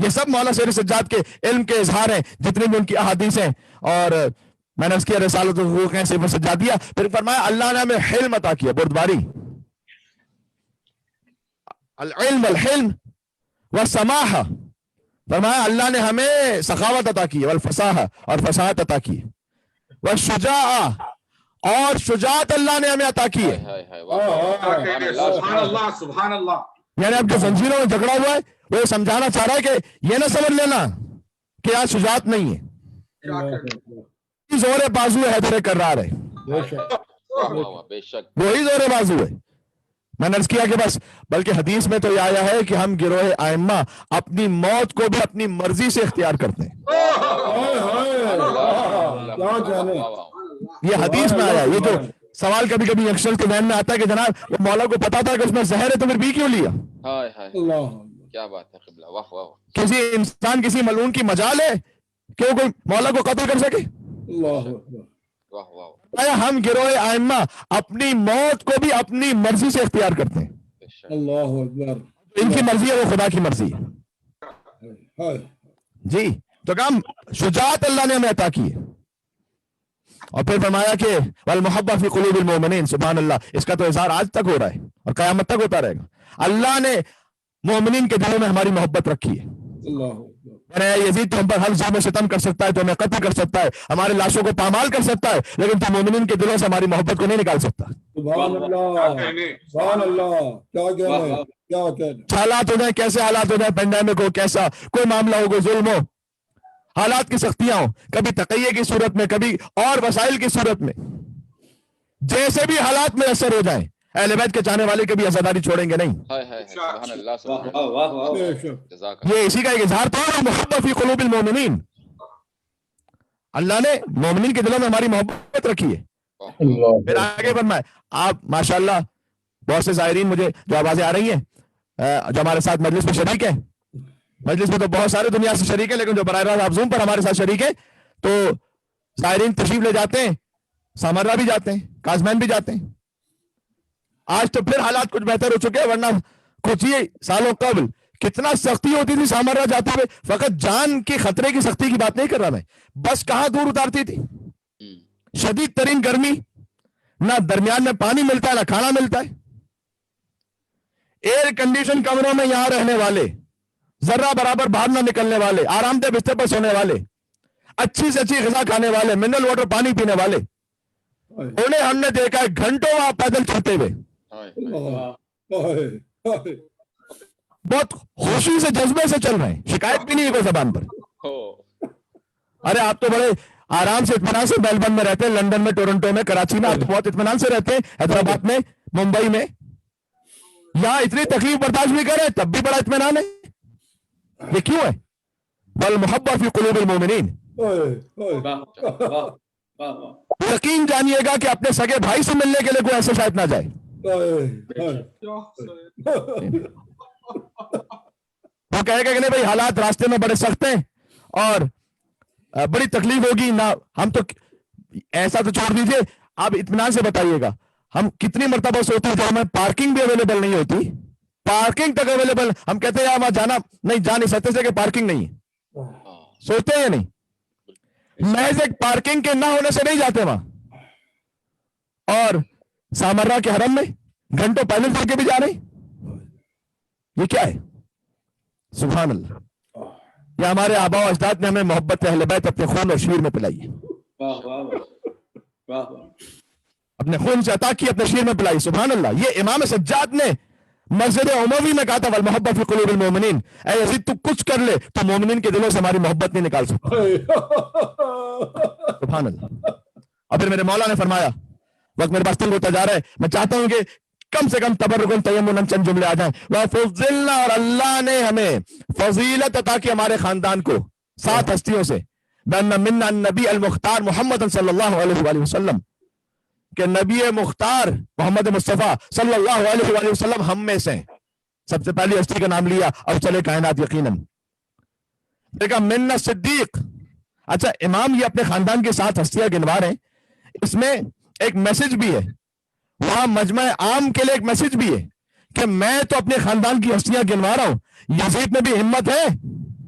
یہ سب مولانا سید سجاد کے علم کے اظہار ہیں، جتنے بھی ان کی احادیث ہیں. اور میں نے اس کی رسالۃ الحقوق ہیں سید سجادیہ. پھر فرمایا اللہ نے ہمیں حلم عطا کیا، بردباری، العلم الحلم والسماحہ. فرمایا اللہ نے ہمیں سخاوت عطا کی، والفصاحہ، اور فصاحت عطا کی، والشجاعہ، اور شجاعت اللہ نے ہمیں عطا کی ہے. سبحان اللہ سبحان اللہ. یعنی اب جو زنجیروں میں جھگڑا ہوا ہے وہ یہ سمجھانا چاہ رہا ہے کہ یہ نہ سمجھ لینا کہ آج شجاعت نہیں ہے، زور بازو ہے حیدر کرار ہے، بے شک وہی زور بازو ہے. میں نے عرض کیا کہ بس بلکہ حدیث میں تو یہ آیا ہے کہ ہم گروہ ائمہ اپنی موت کو بھی اپنی مرضی سے اختیار کرتے ہیں. یہ حدیث میں آیا. یہ جو سوال کبھی کبھی یکسر کے ذہن میں آتا ہے کہ جناب یہ مولا کو پتا تھا کہ اس میں زہر ہے تو پھر بھی کیوں لیا؟ کیا بات ہے قبلہ، واہ واہ. کسی انسان کسی ملعون کی مجال ہے کہ وہ کوئی مولا کو قتل کر سکے؟ واہ واہ. ہم گروہ ائمہ اپنی موت کو بھی اپنی مرضی سے اختیار کرتے ہیں. ان کی مرضی ہے وہ خدا کی مرضی ہے. جی تو کام شجاعت اللہ نے ہمیں عطا کی ہے. اور پھر فرمایا کہ والمحبہ فی قلوب المؤمنین. سبحان اللہ، اس کا تو اظہار آج تک ہو رہا ہے اور قیامت تک ہوتا رہے گا. اللہ نے مومنین کے دلوں میں ہماری محبت رکھی ہے. یزید تو ہم پر ہر ظلم و ستم کر سکتا ہے، تو ہمیں قتل کر سکتا ہے، ہمارے لاشوں کو پامال کر سکتا ہے، لیکن تو مومنین کے دلوں سے ہماری محبت کو نہیں نکال سکتا. حالات ہو جائیں کیسے حالات ہو جائیں، پینڈیمک ہو کیسا کوئی معاملہ ہو، کوئی ظلم ہو، حالات کی سختیاں ہوں، کبھی تقیہ کی صورت میں، کبھی اور وسائل کی صورت میں، جیسے بھی حالات میں اثر ہو جائیں، اہل بیت کے چاہنے والے کبھی عزاداری چھوڑیں گے نہیں. سبحان اللہ سبحان اللہ. یہ اسی کا ایک اظہار تھا، محبت فی قلوب المؤمنین. اللہ نے مومنین کے دلوں میں ہماری محبت رکھی ہے. پھر آگے فرمائے آپ ماشاءاللہ بہت سے زائرین مجھے جو آوازیں آ رہی ہیں جو ہمارے ساتھ مجلس میں شریک ہیں، مجلس میں تو بہت سارے دنیا سے شریک ہیں، لیکن جو براہ راست آپ زوم پر ہمارے ساتھ شریک ہیں تو زائرین تشریف لے جاتے ہیں، سامرہ بھی جاتے ہیں، کازمین بھی جاتے ہیں. آج تو پھر حالات کچھ بہتر ہو چکے ہیں، ورنہ کچھ ہی سالوں قبل کتنا سختی ہوتی تھی سامرہ جاتے ہوئے. فقط جان کی خطرے کی سختی کی بات نہیں کر رہا میں، بس کہاں دور اتارتی تھی، شدید ترین گرمی، نہ درمیان میں پانی ملتا ہے نہ کھانا ملتا ہے، ایئر کنڈیشن کمروں میں یہاں رہنے والے، ذرہ برابر باہر نہ نکلنے والے، آرام دہ بستر پر سونے والے، اچھی سے اچھی غذا کھانے والے، منرل واٹر پانی پینے والے، انہیں ہم نے دیکھا ہے گھنٹوں وہاں پیدل چلتے ہوئے، بہت خوشی سے جذبے سے چل رہے ہیں، شکایت بھی نہیں ہے کوئی زبان پر. ارے آپ تو بڑے آرام سے اطمینان سے میلبرن میں رہتے ہیں، لندن میں، ٹورنٹو میں، کراچی میں، آپ تو بہت اطمینان سے رہتے ہیں، حیدرآباد میں، ممبئی میں، یہاں اتنی تکلیف برداشت بھی کرے تب بھی بڑا اطمینان ہے. یہ کیوں ہے؟ والمحبہ فی قلوب المؤمنین. یقین جانیے گا کہ اپنے سگے بھائی سے ملنے کے لیے کوئی ایسے شاید نہ جائے. وہ کہے گا کہ نہیں بھائی حالات راستے میں بڑے سخت ہیں اور بڑی تکلیف ہوگی، نہ ہم تو ایسا تو چھوڑ دیجئے، آپ اطمینان سے بتائیے گا ہم کتنی مرتبہ سوتے ہیں تو ہمیں پارکنگ بھی اویلیبل نہیں ہوتی، پارکنگ تک اویلیبل، ہم کہتے ہیں وہاں جانا نہیں، جا نہیں سکتے سے کہ پارکنگ نہیں ہے. سوتے ہیں یا نہیں؟ محض ایک پارکنگ کے نہ ہونے سے نہیں جاتے وہاں. اور سامرہ کے حرم میں گھنٹوں پیدل چل کے بھی جا رہے ہیں. یہ کیا ہے؟ سبحان اللہ. یہ ہمارے آباء و اجداد نے ہمیں محبت اہل بیت اپنے خون اور شیر میں پلائی ہے، اپنے خون سے عطا کی، اپنے شیر میں پلائی. سبحان اللہ. یہ امام سجاد نے مسجد عموی میں کہا تھا والمحبہ فی قلوب المؤمنین. اے یزید تو کچھ کر لے تو مومنین کے دلوں سے ہماری محبت نہیں نکال سکتا. سبحان اللہ. اور پھر میرے مولا نے فرمایا، وقت میرے پاس تنگ ہوتا جا رہا ہے، میں چاہتا ہوں کہ کم سے کم تبرکن تیمنا چند جملے آ جائیں. وَفُضِّلْنَا، اور اللہ نے ہمیں فضیلت عطا کی ہمارے خاندان کو 7 ہستیوں سے. بَأَنَّ مِنَّا النَّبِيَّ الْمُخْتَارِ محمد صلی اللہ علیہ وآلہ وسلم، کہ نبی مختار محمد مصطفیٰ صلی اللہ علیہ وآلہ وسلم ہم میں سے سب سے پہلی ہستی کا نام لیا اور چلے کائنات یقیناً. دیکھا منا صدیق. اچھا امام یہ اپنے خاندان کی 7 ہستیاں گنوا رہے ہیں، اس میں ایک میسج بھی ہے، وہاں مجمع عام کے لیے ایک میسج بھی ہے کہ میں تو اپنے خاندان کی ہستیاں گنوا رہا ہوں، یزید میں بھی ہمت ہے.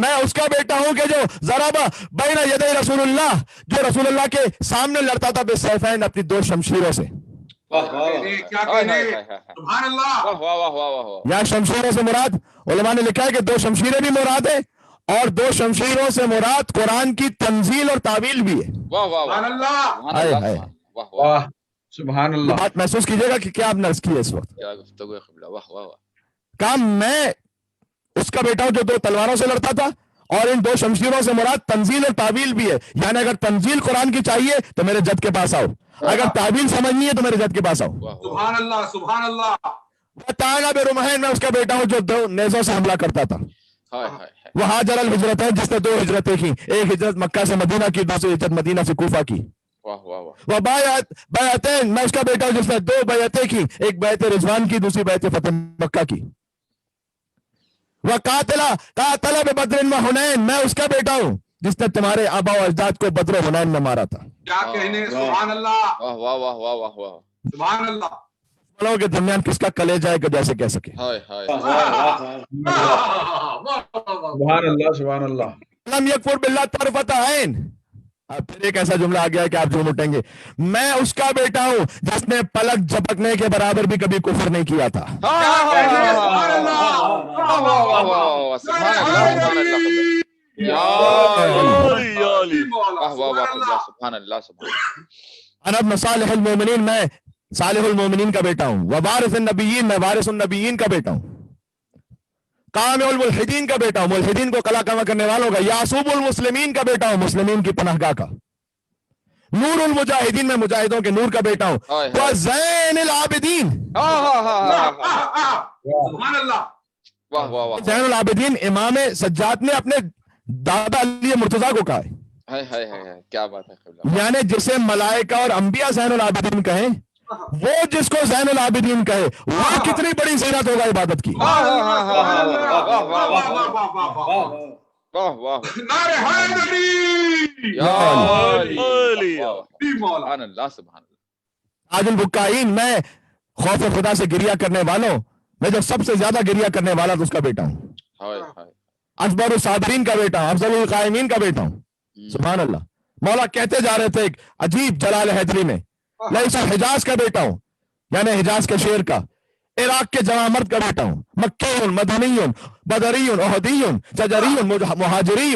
میں اس کا بیٹا ہوں کہ جو ضربہ بین یدی رسول اللہ، جو رسول اللہ کے سامنے لڑتا تھا بالسیفین اپنی دو شمشیروں سے. کیا کہنے سبحان اللہ. واہ واہ واہ واہ واہ. یا شمشیروں سے مراد علماء نے لکھا ہے کہ دو شمشیریں بھی مراد ہے، اور دو شمشیروں سے مراد قرآن کی تنزیل اور تعویل بھی ہے. واہ واہ سبحان واہ. اللہ. واہ واہ. سبحان اللہ. بات محسوس کیجئے گا کہ کیا آپ نے عرض کی ہے اس وقت. کیا گفتگو ہے قبلہ. واہ واہ واہ. کام میں اس کا بیٹا ہوں جو دو تلواروں سے لڑتا تھا، اور ان دو شمشیروں سے مراد تنزیل اور تعویل بھی ہے. یعنی اگر تنزیل قرآن کی چاہیے تو میرے جد کے پاس آؤ، اگر تعویل سمجھنی ہے تو میرے جد کے پاس آؤ. سبحان اللہ. سبحان اللہ. تعالیٰ بے رمحین میں اس کا بیٹا ہوں جو دو نیزوں سے حملہ کرتا تھا. وہ ہاجر الہجرت ہے جس نے دو ہجرتیں کی، ایک ہجرت مکہ سے مدینہ کی، دوسری ہجرت مدینہ سے کوفہ کی. وہ بیعتین میں اس کا بیٹا ہوں جس نے دو بیعتیں کی، ایک بیعت رضوان کی، دوسری بیعت فتح مکہ کی. وہ قاتل ببدر و حنین میں اس کا بیٹا ہوں جس نے تمہارے آبا و اجداد کو بدر و حنین میں مارا تھا. کیا کہنے سبحان اللہ. واہ واہ واہ واہ واہ واہ. سبحان اللہ. والوں کے درمیان کس کا کلیجہ ہے کہ جیسے کہہ سکے. ہائے ہائے. سبحان اللہ. سبحان اللہ. لم یکفر باللہ طرفۃ عین. اب پھر ایک ایسا جملہ آ گیا ہے کہ آپ جھوم اٹھیں گے. میں اس کا بیٹا ہوں جس نے پلک جھپکنے کے برابر بھی کبھی کفر نہیں کیا تھا. سبحان اللہ. واہ واہ واہ واہ. سبحان اللہ. سبحان اللہ. یا علی. واہ واہ واہ. سبحان اللہ. سبحان اللہ. انا ابن صالح المومنین میں صالح المومنین کا بیٹا ہوں. ووارث النبیین میں وارث النبیین کا بیٹا ہوں. قامع الملحدین کا بیٹا ہوں، ملحدین کو قلع کما کرنے والوں کا. یعصوب المسلمین کا بیٹا ہوں، مسلمین کی پناہ گاہ کا. نور المجاہدین میں مجاہدوں کے نور کا بیٹا ہوں. وزین العابدین. سبحان اللہ. واہ واہ واہ. زین العابدین امام سجاد نے اپنے دادا علی مرتضیٰ کو کہا ہے. ہائے ہائے ہائے. کیا بات ہے قبلہ. یعنی جسے ملائکہ اور انبیاء زین العابدین کہیں، وہ جس کو زین العابدین کہے، وہ کتنی بڑی زینت ہوگا عبادت کی. واہ واہ. نعرہ حیدری. یا علی. سبحان اللہ. سبحان اللہ. تاج البکائین میں خوف خدا سے گریہ کرنے والوں میں جو سب سے زیادہ گریہ کرنے والا تو اس کا بیٹا ہوں. ہائے ہائے. اکبر الصابرین کا بیٹا ہوں، افضل القائمین کا بیٹا ہوں. سبحان اللہ. مولا کہتے جا رہے تھے ایک عجیب جلال حیدری میں، لیسا حجاز کا بیٹا ہوں، یعنی حجاز کے شیر کا. عراق کے جوان مرد کا بیٹا ہوں. مکی مدنی بدری احدی شجری مہاجری.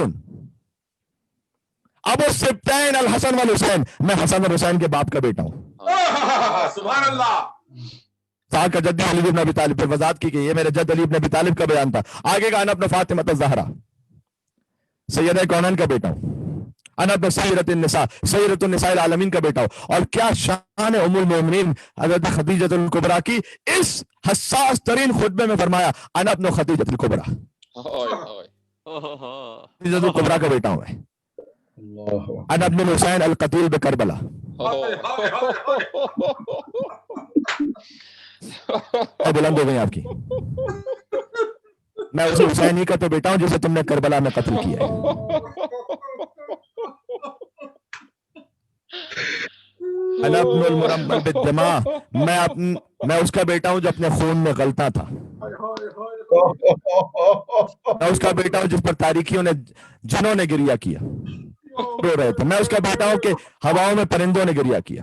ابو السبتین الحسن والحسین میں حسن اور حسین کے باپ کا بیٹا ہوں. سبحان اللہ. صاحب کا جد علی بن ابی طالب پر وضاحت کی گئی. یہ میرے جد علی بن ابی طالب کا بیان تھا. آگے کا انا ابن فاطمہ الزہرا سیدہ کونین کا بیٹا ہوں. انا ابن سیدۃ النساء سیدۃ النساء العالمین کا بیٹا ہوں. اور کیا شان ام المومنین حضرت خدیجہ الکبریٰ کی اس حساس ترین خطبے میں فرمایا انا ابن خدیجہ الکبریٰ. خدیجہ الکبریٰ کا بیٹا ہوں میں. انا ابن الحسین القتیل بکربلا. بلند ہو گئی آپ کی. میں اس حسین ہی کا تو بیٹا ہوں جسے تم نے کربلا میں قتل کیا ہے. انا ابن المرمل بالدماء میں اس کا بیٹا ہوں جو اپنے خون میں غلطا تھا. میں اس کا بیٹا ہوں جس پر تاریکیوں نے جنوں نے گریہ کیا رو رہے تھے. میں اس کا بیٹا ہوں کہ ہواؤں میں پرندوں نے گریہ کیا.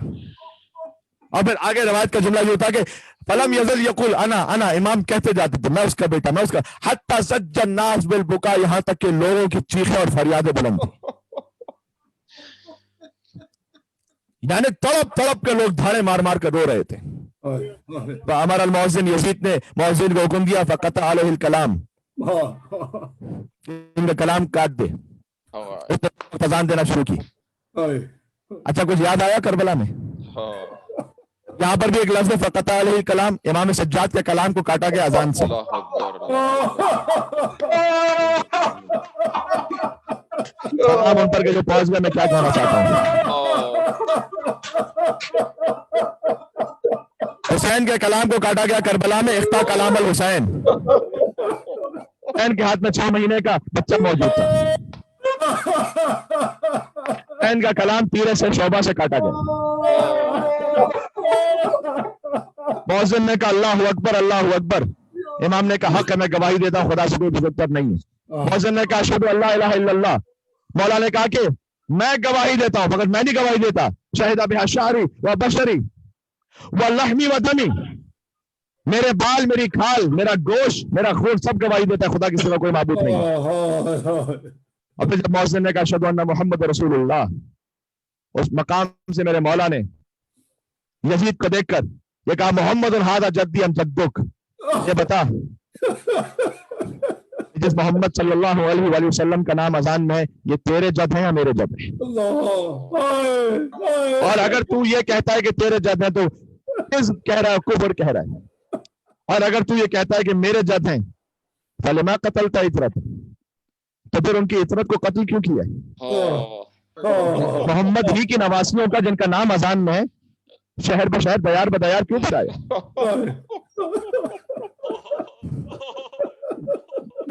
اور پھر آگے روایت کا جملہ یہ ہوتا کہ فلم یزل یقول انا امام کہتے جاتے تھے میں اس کا بیٹا میں اس کا. حتی زج الناس بالبکا یہاں تک کہ لوگوں کی چیخیں اور فریادیں بلند تھیں. یعنی تڑپ تڑپ کے لوگ دھاڑے مار مار کر رو رہے تھے. ہمارا المؤذن یزید نے مؤذن کو حکم دیا فقطع علیہ الکلام، ان کا کلام کاٹ دے. اس نے اذان دینا شروع کی. اچھا کچھ یاد آیا کربلا میں؟ یہاں پر بھی ایک لفظ فقطع علیہ الکلام، امام سجاد کے کلام کو کاٹا گیا اذان سے. تمام ان پر کے جو پاس میں کیا کہنا چاہتا ہوں، حسین کے کلام کو کاٹا گیا کربلا میں. اختا کلام الحسین، حسین کے ہاتھ میں 6 مہینے کا بچہ موجود تھا. حسین کا کلام تیرے سے شعبہ سے کاٹا گیا. مؤذن نے کہا اللہ اکبر اللہ اکبر. امام نے کہا حق ہے میں گواہی دیتا ہوں خدا سے کوئی بزرگتر نہیں ہے. مؤذن نے کہا اشہد ان لا الہ الا اللہ. مولا نے کہا کہ میں گواہی دیتا ہوں، مگر میں نہیں گواہی دیتا. شہد بہا شعری و بشری و لحمی و دمی، میرے بال، میری کھال، میرا گوشت، میرا خون سب گواہی دیتا ہے خدا کے سوا کوئی معبود نہیں. اور پھر جب مؤذن نے کہا اشہد ان محمد رسول اللہ، اس مقام سے میرے مولا نے یزید کو دیکھ کر یہ کہا محمد ھذا جدی ام جدک، یہ بتا جس محمد صلی اللہ علیہ وآلہ وسلم کا نام اذان میں ہے یہ تیرے جد ہیں یا میرے جد ہیں؟ اور اگر تو یہ کہتا ہے کہ تیرے جد ہیں تو کہہ رہا ہے کفر کہہ رہا ہے. اور اگر تو یہ کہتا ہے کہ میرے جد ہیں فلما قتلت عطرت، تو پھر ان کی عطرت کو قتل کیوں کیا ہے؟ محمد ہی کی نواسیوں کا جن کا نام اذان میں ہے شہر بشہر دیار بدیار کیوں بتایا؟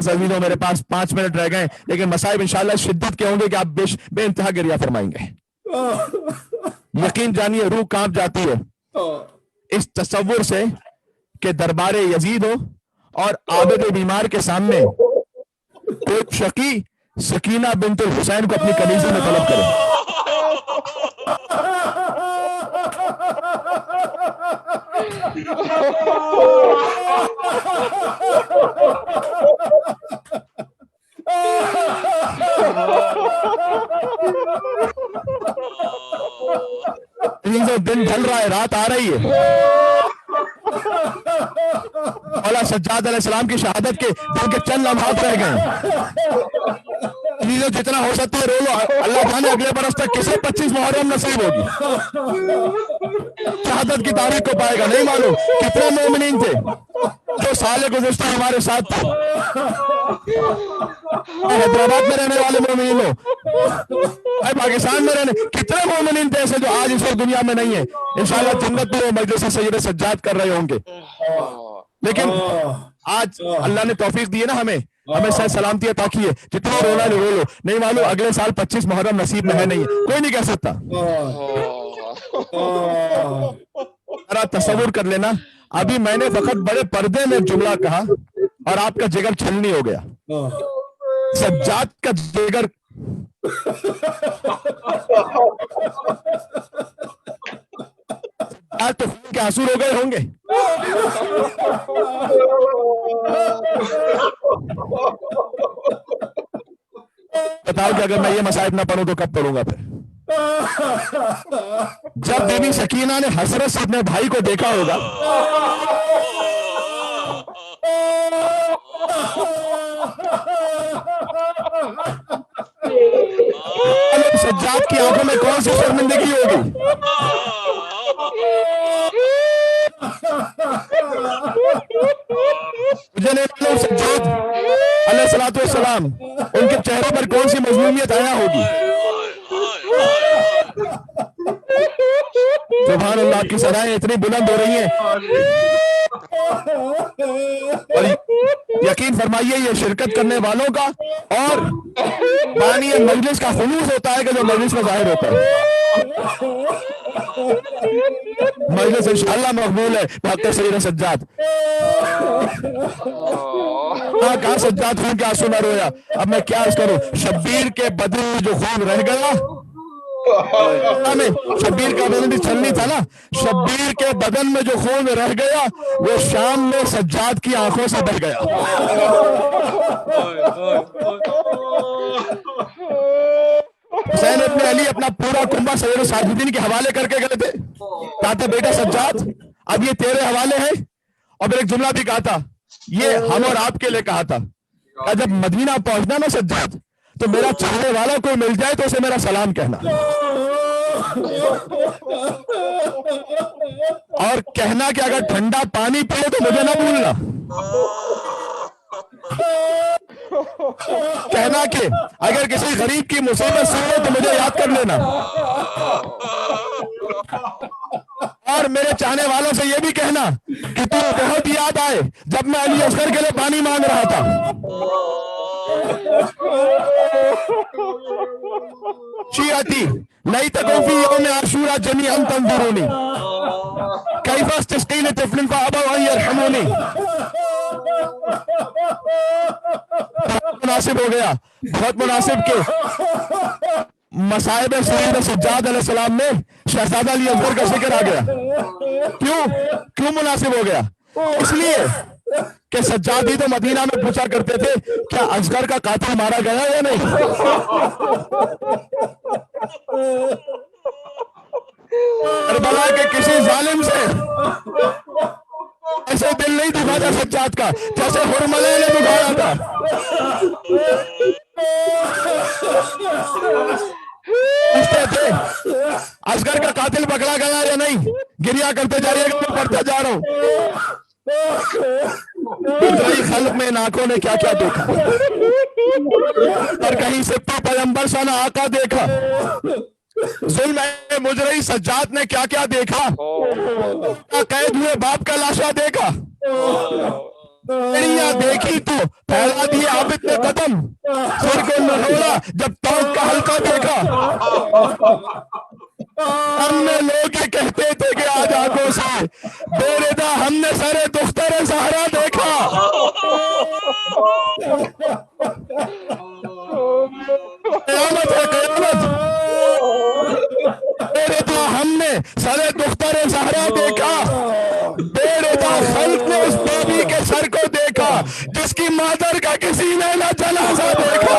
سبیلوں میرے پاس 5 منٹ رہ گئے، لیکن مصائب انشاءاللہ شدت کے ہوں گے کہ آپ بے انتہا گریہ فرمائیں گے. یقین جانیے روح کانپ جاتی ہے اس تصور سے کہ دربار یزید ہو اور عابد بیمار کے سامنے کوئی شقی سکینہ بنت الحسین کو اپنی کنیزی میں طلب کرے. دن ڈھل رہا ہے، رات آ رہی ہے. مولا سجاد علیہ السلام کی شہادت کے دن کے چند لمحات رہ گئے. جتنا ہو سکتا ہے رو لو، اللہ جانے اگلے برس تک کسے 25 محرم نصیب ہوگی شہادت کی تاریخ کو پائے گا. نہیں معلوم کتنے مومنین تھے جو سال گزشتہ ہمارے ساتھ تھے. حیدرآباد میں رہنے والے مومنین ہو، پاکستان میں رہنے کتنے مومنین تھے ایسے جو آج اس وقت دنیا میں نہیں ہیں. انشاءاللہ جنت میں وہ مجلس سید سجاد کر رہے ہوں گے. لیکن آج اللہ نے توفیق دی ہے نا ہمیں صحت سلامتی عطا کی ہے. جتنا رونا رو لو، نہیں معلوم اگلے سال 25 محرم نصیب میں ہے نہیں ہے، کوئی نہیں کہہ سکتا. ذرا تصور کر لینا، ابھی میں نے فقط بڑے پردے میں جملہ کہا اور آپ کا جگر چھلنی ہو گیا. سجاد کا جگر آج تو خون کے آنسو ہو گئے ہوں گے. بتاؤ کہ اگر میں یہ مصائب نہ پڑھوں تو کب پڑھوں گا پھر؟ جب بیوی سکینہ نے حسرت سے اپنے بھائی کو دیکھا ہوگا، سجاد کی آنکھوں میں کون سی شرمندگی ہوگی؟ سجاد علیہ الصلوۃ والسلام ان کے چہروں پر کون سی مظلومیت آیا ہوگی؟ سبحان اللہ کی صدائیں اتنی بلند ہو رہی ہیں. اور یقین فرمائیے یہ شرکت کرنے والوں کا اور بانی مجلس کا خلوص ہوتا ہے کہ جو مجلس میں ظاہر ہوتا ہے. مجلس انشاءاللہ مقبول ہے ڈاکٹر سید سجاد. کہاں سجاد خون کے آنسو نہ رویا. اب میں کیا عرض کروں، شبیر کے بدن میں جو خون رہ گیا، شبیر کا بدن بھی چھلنی تھا نا، شبیر کے بدن میں جو خون رہ گیا وہ شام میں سجاد کی آنکھوں سے بہ گیا. حسین ابن علی اپنا پورا کنبہ سید ساجدین کے حوالے کر کے گئے تھے. کہا تھا بیٹا سجاد اب یہ تیرے حوالے ہے. اور پھر ایک جملہ بھی کہا تھا، یہ ہم اور آپ کے لیے کہا تھا، جب مدینہ پہنچنا نا سجاد تو میرا چاہنے والا کوئی مل جائے تو اسے میرا سلام کہنا، اور کہنا کہ اگر ٹھنڈا پانی پیے تو مجھے نہ بھولنا. کہنا کہ اگر کسی غریب کی مصیبت سنے تو مجھے یاد کر لینا. اور میرے چاہنے والوں سے یہ بھی کہنا کہ تو بہت یاد آئے جب میں علی اصغر کے لیے پانی مانگ رہا تھا. شیعتی لیتکم فی یوم عاشوراء جمیعا تنظرونی کیف استسقی لطفل فابوا ان یرحمونی. مناسب ہو گیا، بہت مناسب کہ مصائب سید سجاد علیہ السلام میں شہزادہ علی اصغر کا ذکر آ گیا. کیوں مناسب ہو گیا؟ اس لیے کہ سجاد ہی تو مدینہ میں پوچھا کرتے تھے کیا اصغر کا قاتل مارا گیا یا نہیں. کربلا کے کسی ظالم سے ایسے دل نہیں دکھا تھا سجاد کا جیسے حرملہ نے دکھایا تھا. پوچھتے تھے اصغر کا قاتل پکڑا گیا یا نہیں، گریا کرتے جا رہی ہے کہ میں پڑھتا جا رہا ہوں. پترائی خلق میں آنکھوں نے کیا کیا دیکھا، اور کہیں سے پیغمبر سنا آقا دیکھا. ظلم مجرم سجاد نے کیا کیا دیکھا، قید ہوئے باپ کا لاشا دیکھا. دیکھی تو پھیلا دیے عابد نے قدم، سر کو نہوڑا جب توق کا حلقہ دیکھا. ہم نے لوگ یہ کہتے تھے کہ آج آنکھوں سے بے ردا ہم نے سر دختر زہرا دیکھا. قیامت ہے قیامت، بے ردا ہم نے سر دختر زہرا دیکھا. بے ردا خلق نے اس بیوی کے سر کو دیکھا جس کی مادر کا کسی نے نہ جنازہ دیکھا.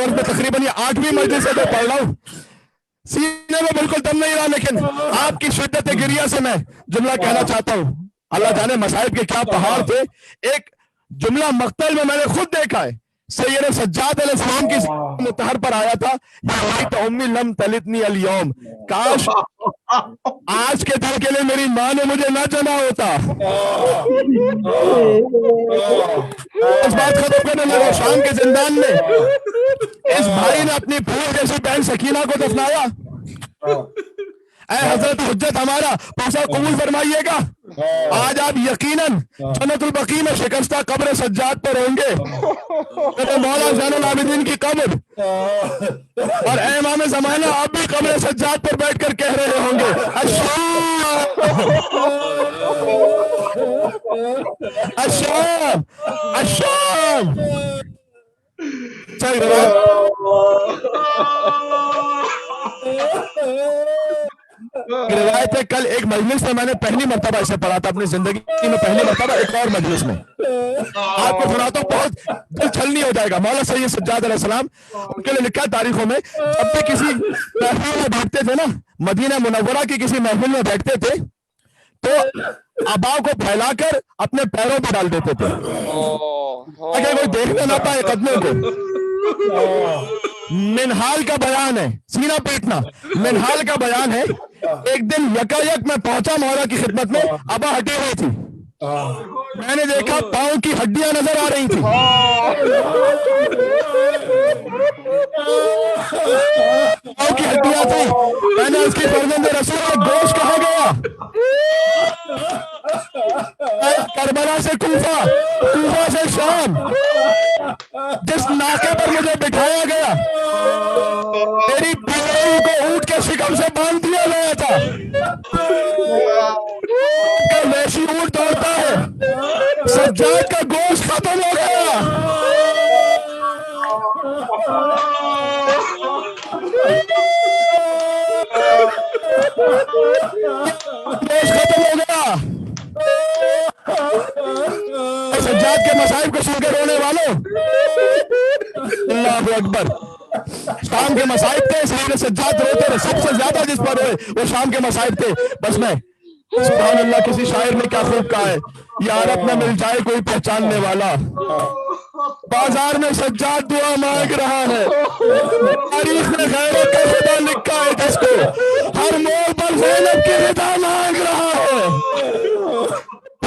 میں تقریباً یہ 8ویں مجلس سے میں پڑھ رہا ہوں، سینے میں بالکل دم نہیں رہا، لیکن آپ کی شدت گریہ سے میں جملہ کہنا چاہتا ہوں. اللہ جانے مصائب کے کیا پہاڑ تھے. ایک جملہ مقتل میں نے خود دیکھا ہے، سید سجاد علیہ السلام کی متحر پر آیا تھا یا امی لم تلدنی اليوم، کاش آج کے دن کے لیے میری ماں نے مجھے نہ جنا ہوتا. اس بات ختم کرنے لگا. شام کے زندان میں اس بھائی نے اپنی پھول جیسی بہن سکینہ کو دفنایا. اے حضرت حجت ہمارا پوچھا قبول فرمائیے گا، آج آپ یقیناً جنت البقیع میں شکستہ قبر سجاد پر ہوں گے، مولا زین العابدین کی قبر. اور اے امام زمانہ آپ بھی قبر سجاد پر بیٹھ کر کہہ رہے ہوں گے الشام الشام. روایت ہے کل ایک مجلس میں نے پہلی مرتبہ اسے پڑھا تھا اپنی زندگی میں، پہلی مرتبہ ایک اور مجلس میں. آپ کو سناتا ہوں، بہت دل چھلنی ہو جائے گا. مولا سید سجاد علیہ السلام ان کے لیے لکھا تاریخوں میں، جب بھی کسی محفل میں بیٹھتے تھے نا، مدینہ منورہ کی کسی محفل میں بیٹھتے تھے تو ابا کو پھیلا کر اپنے پیروں پہ ڈال دیتے تھے تاکہ کوئی دیکھنے نہ پائے قدموں کو. منحال کا بیان ہے، سینہ پیٹنا منحال کا بیان ہے. ایک دن یکایک میں پہنچا مولا کی خدمت میں، ابا ہٹی ہوئی تھی، میں نے دیکھا پاؤں کی ہڈیاں نظر آ رہی تھی. پاؤں کی ہڈیاں تھی. میں نے اس کی فرزند رسول گوشت کہاں گیا؟ کربلا سے کوفہ، کوفہ سے شام، جس ناکے پر مجھے بٹھایا گیا میری بیوی کو اونٹ کے شکم سے باندھ دیا گیا تھا. ویسی اونٹ دوڑتا ہے، سجاد کا گوشت ختم ہو گیا. گوشت ختم ہو گیا. سجاد کے مصائب کو سن کے رونے والوں، اللہ اکبر. شام کے مصائب تھے، سید سجاد روتے رہے. سب سے زیادہ جس پر ہوئے وہ شام کے مصائب تھے. بس میں سبحان اللہ، کسی شاعر نے کیا خوب کہا ہے، یا رب نہ مل جائے کوئی پہچاننے والا، بازار میں سجاد دعا مانگ رہا ہے. تاریخ میں غیرت کا خدا لکھا ہے جس کو ہر موڑ پر زینب کی رضا مانگ رہا ہے.